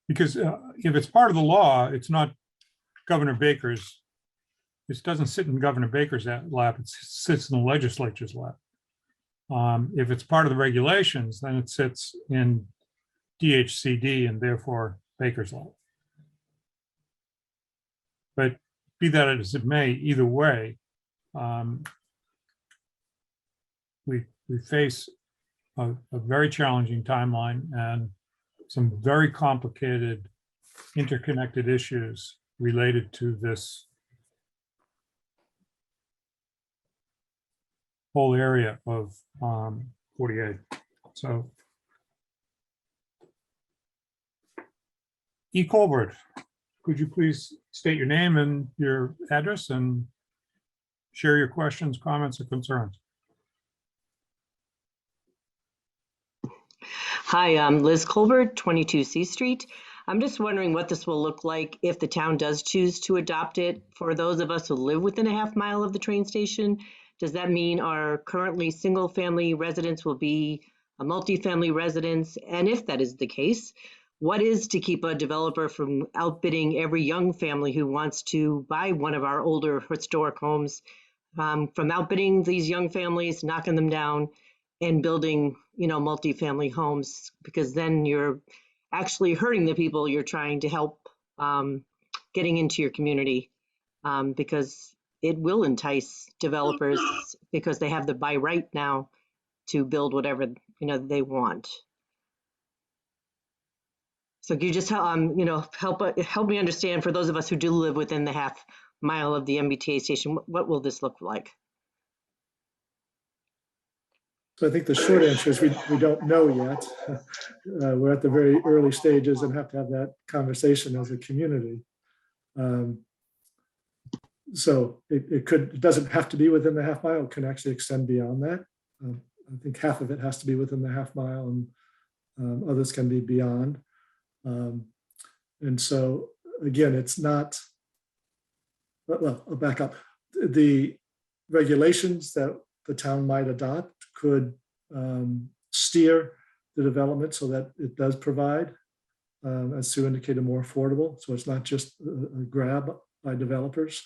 Speaker 1: Because if it's part of the law, it's not Governor Baker's. It doesn't sit in Governor Baker's lap. It sits in the legislature's lap. If it's part of the regulations, then it sits in DHCD and therefore Baker's lap. But be that as it may, either way, we face a very challenging timeline and some very complicated interconnected issues related to this whole area of 48. So E. Colbert, could you please state your name and your address and share your questions, comments, or concerns?
Speaker 19: Hi, I'm Liz Colbert, 22 C Street. I'm just wondering what this will look like if the town does choose to adopt it. For those of us who live within a half mile of the train station, does that mean our currently single family residence will be a multifamily residence? And if that is the case, what is to keep a developer from outbidding every young family who wants to buy one of our older historic homes, from outbidding these young families, knocking them down and building, multifamily homes? Because then you're actually hurting the people you're trying to help getting into your community, because it will entice developers because they have the by right now to build whatever they want. So could you just help me understand, for those of us who do live within the half mile of the MBTA station, what will this look like?
Speaker 2: So I think the short answer is we don't know yet. We're at the very early stages and have to have that conversation as a community. So it doesn't have to be within the half mile. It can actually extend beyond that. I think half of it has to be within the half mile, and others can be beyond. And so again, it's not, well, I'll back up. The regulations that the town might adopt could steer the development so that it does provide, as Sue indicated, more affordable. So it's not just a grab by developers.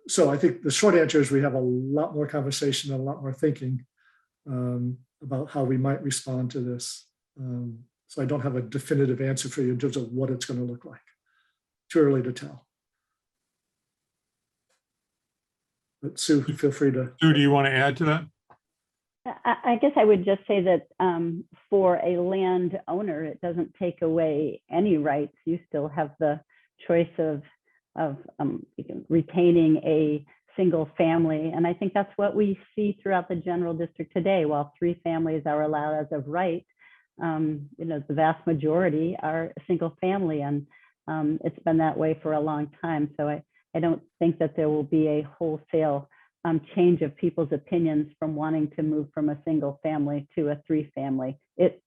Speaker 2: So I think the short answer is we have a lot more conversation and a lot more thinking about how we might respond to this. So I don't have a definitive answer for you in terms of what it's going to look like. Too early to tell. But Sue, feel free to.
Speaker 1: Sue, do you want to add to that?
Speaker 3: I guess I would just say that for a landowner, it doesn't take away any rights. You still have the choice of retaining a single family. And I think that's what we see throughout the general district today. While 3 families are allowed as of right, the vast majority are single family, and it's been that way for a long time. So I don't think that there will be a wholesale change of people's opinions from wanting to move from a single family to a 3 family.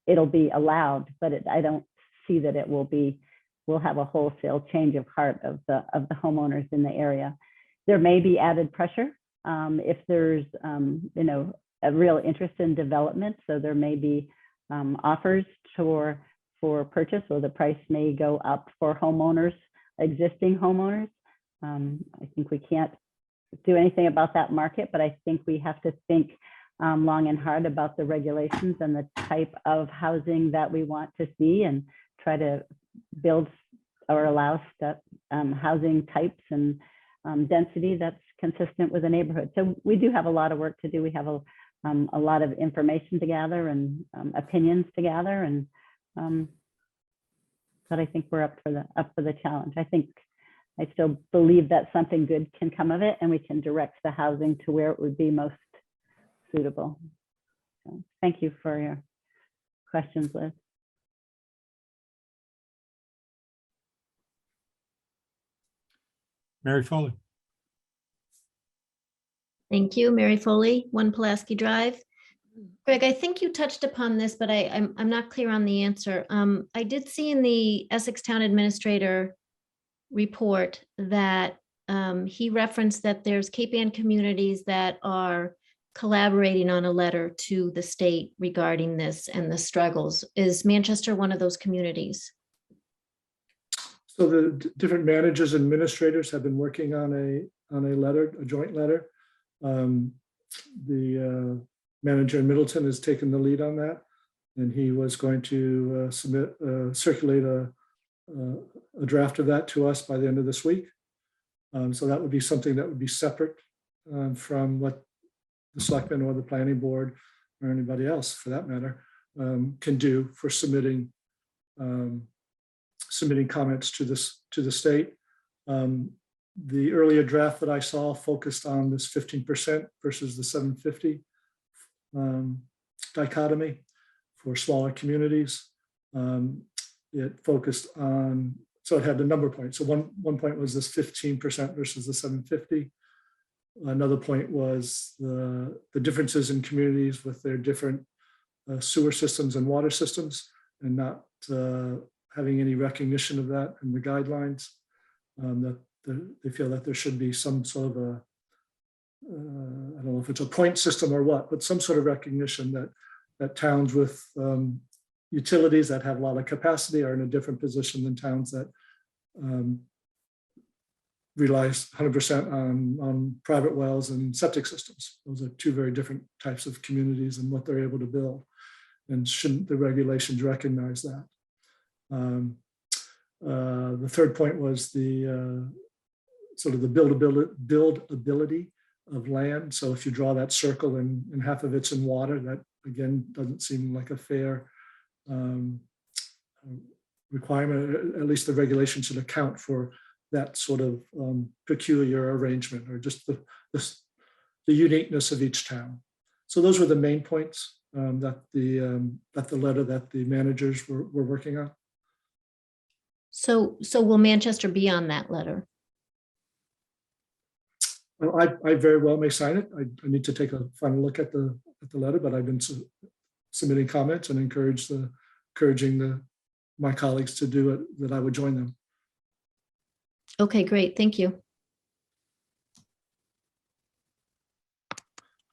Speaker 3: It'll be allowed, but I don't see that we'll have a wholesale change of heart of the homeowners in the area. There may be added pressure if there's a real interest in development. So there may be offers for purchase, or the price may go up for homeowners, existing homeowners. I think we can't do anything about that market, but I think we have to think long and hard about the regulations and the type of housing that we want to see, and try to build or allow housing types and density that's consistent with the neighborhood. So we do have a lot of work to do. We have a lot of information to gather and opinions to gather, and but I think we're up for the challenge. I still believe that something good can come of it, and we can direct the housing to where it would be most suitable. So thank you for your questions, Liz.
Speaker 1: Mary Foley.
Speaker 5: Thank you, Mary Foley, 1 Pulaski Drive. Greg, I think you touched upon this, but I'm not clear on the answer. I did see in the Essex Town Administrator report that he referenced that there's Cape Ann communities that are collaborating on a letter to the state regarding this and the struggles. Is Manchester one of those communities?
Speaker 2: So the different managers and administrators have been working on a letter, a joint letter. The manager in Middleton has taken the lead on that, and he was going to circulate a draft of that to us by the end of this week. So that would be something that would be separate from what the Selectmen or the Planning Board or anybody else, for that matter, can do for submitting comments to the state. The earlier draft that I saw focused on this 15% versus the 750 dichotomy for smaller communities. It focused on, so it had a number of points. So one point was this 15% versus the 750. Another point was the differences in communities with their different sewer systems and water systems, and not having any recognition of that in the guidelines. That they feel that there should be some sort of a, I don't know if it's a point system or what, but some sort of recognition that towns with utilities that have a lot of capacity are in a different position than towns that relies 100% on private wells and septic systems. Those are 2 very different types of communities and what they're able to build. and shouldn't the regulations recognize that? The third point was the sort of the buildability of land. So if you draw that circle and half of it's in water, that again doesn't seem like a fair requirement. At least the regulation should account for that sort of peculiar arrangement, or just the uniqueness of each town. So those were the main points that the letter that the managers were working on.
Speaker 5: So will Manchester be on that letter?
Speaker 2: Well, I very well may sign it. I need to take a final look at the letter, but I've been submitting comments and encouraging my colleagues to do it, that I would join them.
Speaker 5: Okay, great. Thank you.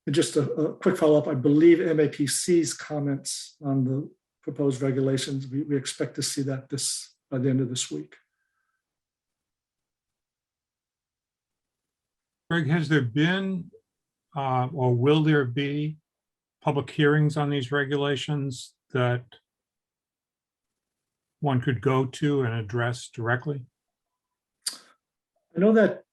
Speaker 2: And just a quick follow-up, I believe MAPC's comments on the proposed regulations, we expect to see that by the end of this week.
Speaker 1: Greg, has there been or will there be public hearings on these regulations that one could go to and address directly?
Speaker 2: I know that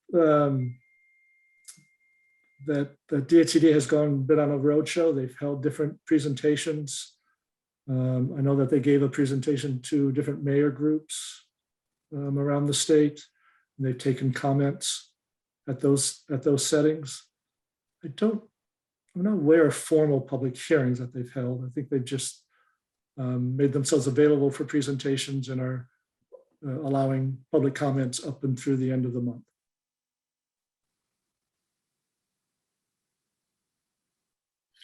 Speaker 2: that DHCD has been on a roadshow. They've held different presentations. I know that they gave a presentation to different mayor groups around the state, and they've taken comments at those settings. I'm not aware of formal public hearings that they've held. I think they've just made themselves available for presentations and are allowing public comments up and through the end of the month.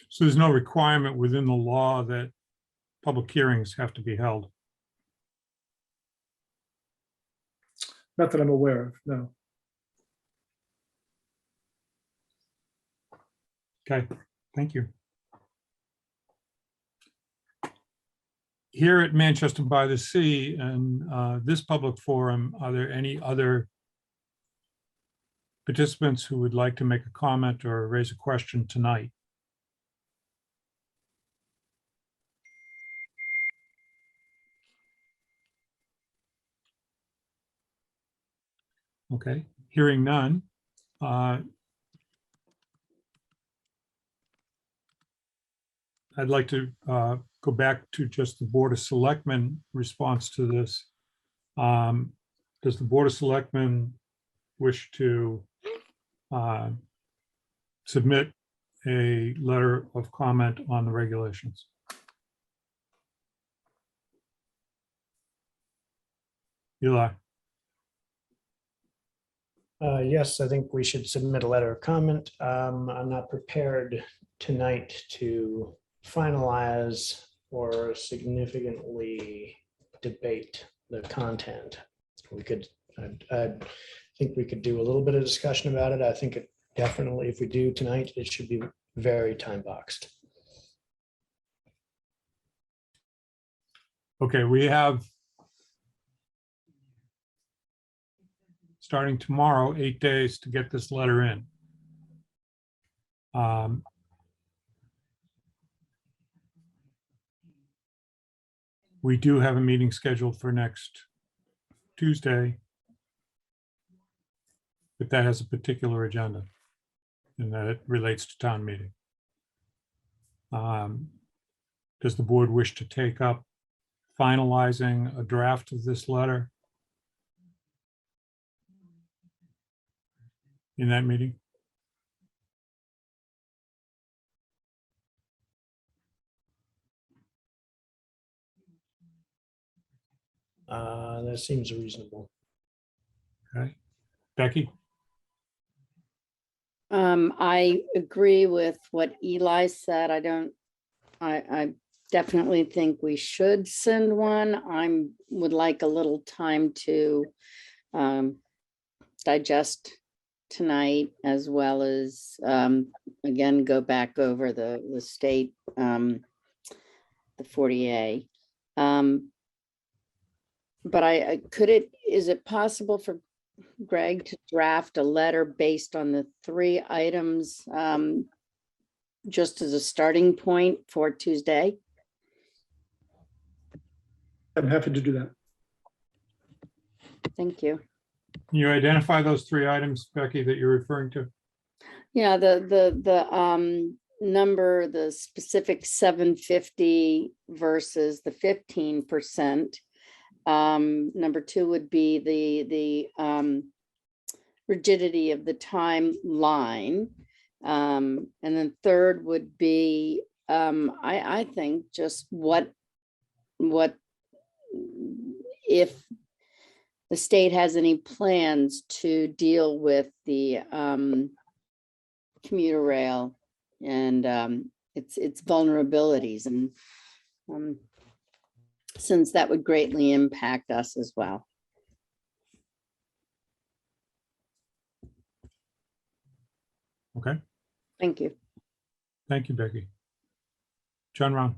Speaker 1: So there's no requirement within the law that public hearings have to be held?
Speaker 2: Not that I'm aware of, no.
Speaker 1: Okay, thank you. Here at Manchester by the Sea and this public forum, are there any other participants who would like to make a comment or raise a question tonight? Okay, hearing none. I'd like to go back to just the Board of Selectmen response to this. Does the Board of Selectmen wish to submit a letter of comment on the regulations? Eli?
Speaker 9: Yes, I think we should submit a letter of comment. I'm not prepared tonight to finalize or significantly debate the content. We could, I think we could do a little bit of discussion about it. I think it definitely, if we do tonight, it should be very time boxed.
Speaker 1: Okay, we have, starting tomorrow, 8 days to get this letter in. We do have a meeting scheduled for next Tuesday, but that has a particular agenda and that it relates to town meeting. Does the board wish to take up finalizing a draft of this letter in that meeting?
Speaker 9: That seems reasonable.
Speaker 1: Okay, Becky?
Speaker 4: I agree with what Eli said. I definitely think we should send one. Would like a little time to digest tonight, as well as again go back over the state, the 40A. But is it possible for Greg to draft a letter based on the 3 items just as a starting point for Tuesday?
Speaker 2: I'm happy to do that.
Speaker 4: Thank you.
Speaker 1: Can you identify those three items, Becky, that you're referring to?
Speaker 4: Yeah, the number, the specific 750 versus the 15%. Number two would be the rigidity of the timeline. And then third would be, I think just what if the state has any plans to deal with the commuter rail and its vulnerabilities, and since that would greatly impact us as well.
Speaker 1: Okay,
Speaker 4: Thank you.
Speaker 1: thank you, Becky. John Round.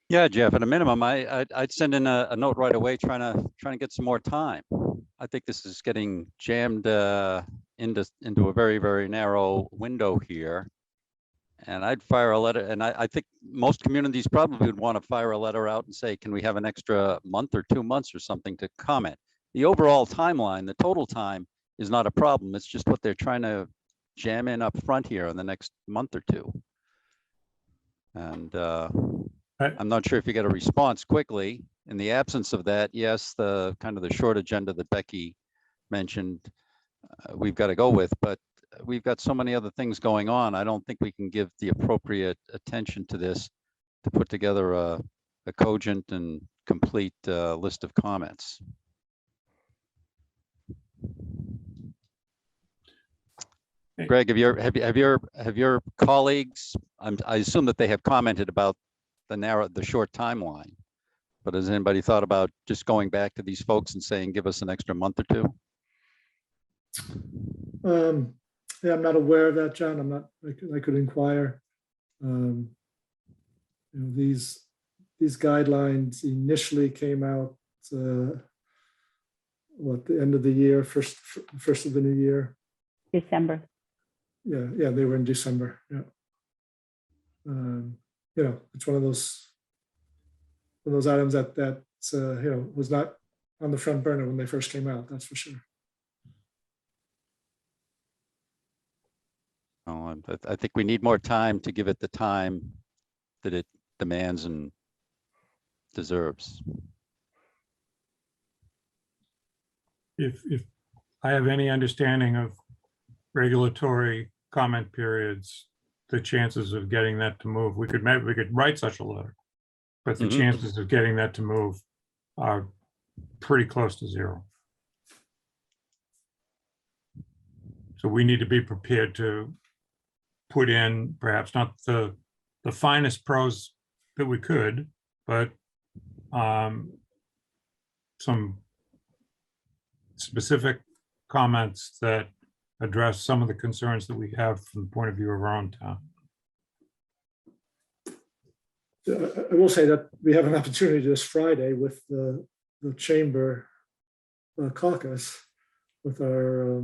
Speaker 12: Yeah, Jeff, at a minimum, I'd send in a note right away trying to get some more time. I think this is getting jammed into a very, very narrow window here. And I'd fire a letter, and I think most communities probably would want to fire a letter out and say, can we have an extra month or 2 months or something to comment? The overall timeline, the total time is not a problem. It's just what they're trying to jam in up front here in the next month or two. And I'm not sure if you get a response quickly. In the absence of that, yes, the kind of the short agenda that Becky mentioned, we've got to go with, but we've got so many other things going on. I don't think we can give the appropriate attention to this to put together a cogent and complete list of comments. Greg, have your colleagues, I assume that they have commented about the short timeline, but has anybody thought about just going back to these folks and saying, give us an extra month or two?
Speaker 2: Yeah, I'm not aware of that, John. I'm not, I could inquire. You know, these guidelines initially came out, what, the end of the year, first of the new year?
Speaker 3: December.
Speaker 2: Yeah, they were in December, yeah. You know, it's one of those items that you know, was not on the front burner when they first came out, that's for sure.
Speaker 12: Oh, I think we need more time to give it the time that it demands and deserves.
Speaker 1: If I have any understanding of regulatory comment periods, the chances of getting that to move, we could write such a letter, but the chances of getting that to move are pretty close to zero. So we need to be prepared to put in perhaps not the finest prose that we could, but some specific comments that address some of the concerns that we have from the point of view of our own town.
Speaker 2: I will say that we have an opportunity this Friday with the chamber caucus with our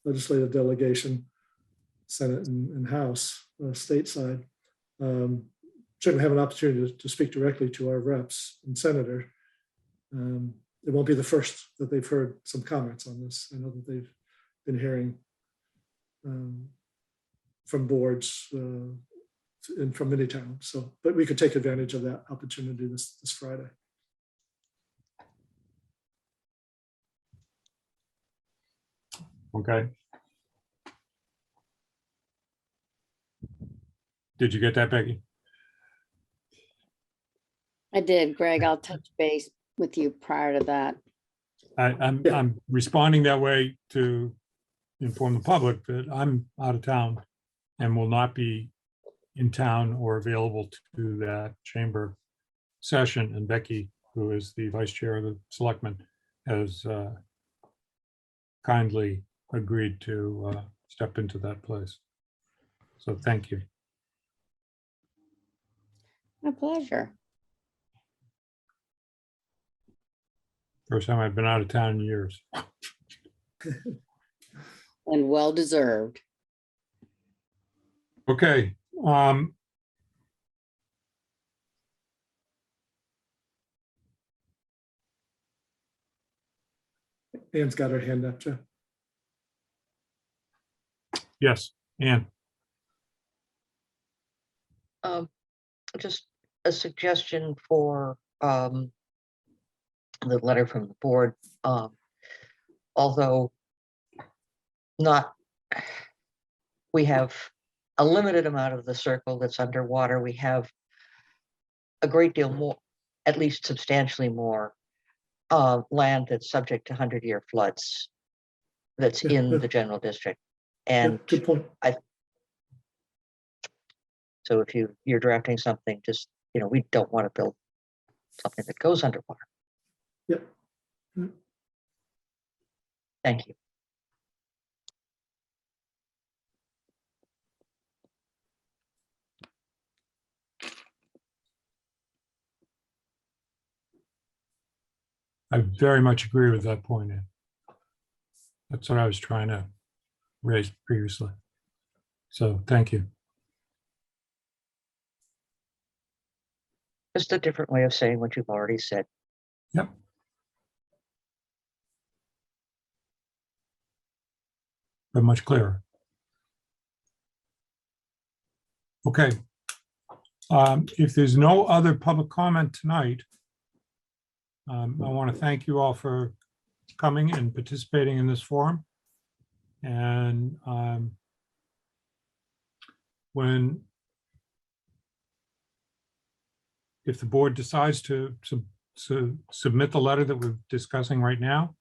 Speaker 2: legislative delegation, Senate and House, stateside. Certainly have an opportunity to speak directly to our reps and senator. It won't be the first that they've heard some comments on this. I know that they've been hearing from boards and from many towns. So, but we could take advantage of that opportunity this Friday.
Speaker 1: Okay. Did you get that, Becky?
Speaker 4: I did, Greg. I'll touch base with you prior to that.
Speaker 1: I'm responding that way to inform the public that I'm out of town and will not be in town or available to that chamber session. And Becky, who is the vice chair of the Selectmen, has kindly agreed to step into that place. So thank you.
Speaker 4: My pleasure.
Speaker 1: First time I've been out of town in years.
Speaker 4: And well deserved.
Speaker 1: Okay.
Speaker 2: Ann's got her hand up, Jeff.
Speaker 1: Yes, Ann.
Speaker 7: Just a suggestion for the letter from the board. Although not, we have a limited amount of the circle that's underwater. We have a great deal more, at least substantially more, land that's subject to 100-year floods that's in the general district. And
Speaker 2: good point.
Speaker 7: So if you're drafting something, just, we don't want to build something that goes underwater.
Speaker 2: Yep.
Speaker 7: Thank you.
Speaker 1: I very much agree with that point, Ann. That's what I was trying to raise previously. So thank you.
Speaker 7: Just a different way of saying what you've already said.
Speaker 1: Yep. But much clearer. Okay. If there's no other public comment tonight, I want to thank you all for coming and participating in this forum. And if the board decides to submit the letter that we're discussing right now,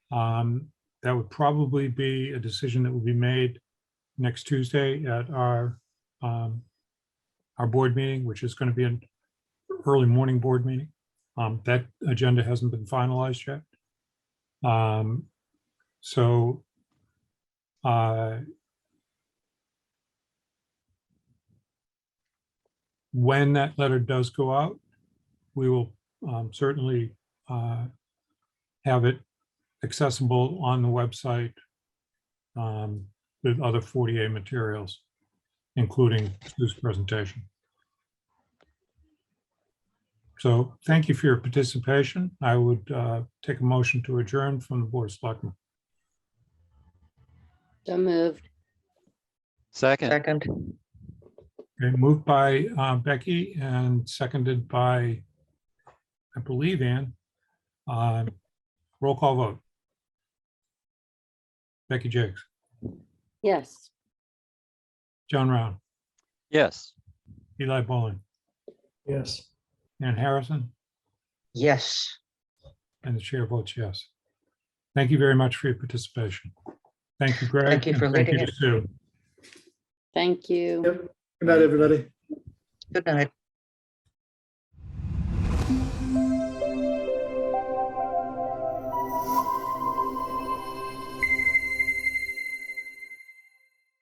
Speaker 1: that would probably be a decision that will be made next Tuesday at our board meeting, which is going to be an early morning board meeting. That agenda hasn't been finalized yet. So when that letter does go out, we will certainly have it accessible on the website with other 40A materials, including this presentation. So thank you for your participation. I would take a motion to adjourn from the Board of Selectmen.
Speaker 4: So moved.
Speaker 12: Second.
Speaker 1: Okay, moved by Becky and seconded by, I believe, Ann. Roll call vote. Becky Jakes,
Speaker 4: Yes.
Speaker 1: John Round,
Speaker 12: Yes.
Speaker 1: Eli Bowling,
Speaker 9: Yes.
Speaker 1: Ann Harrison,
Speaker 7: Yes.
Speaker 1: and the chair votes yes. Thank you very much for your participation. Thank you, Greg.
Speaker 7: Thank you for
Speaker 1: and thank
Speaker 7: leading
Speaker 1: you to
Speaker 7: it.
Speaker 1: Sue.
Speaker 4: Thank you.
Speaker 2: Yep. Good night, everybody.
Speaker 7: Good night.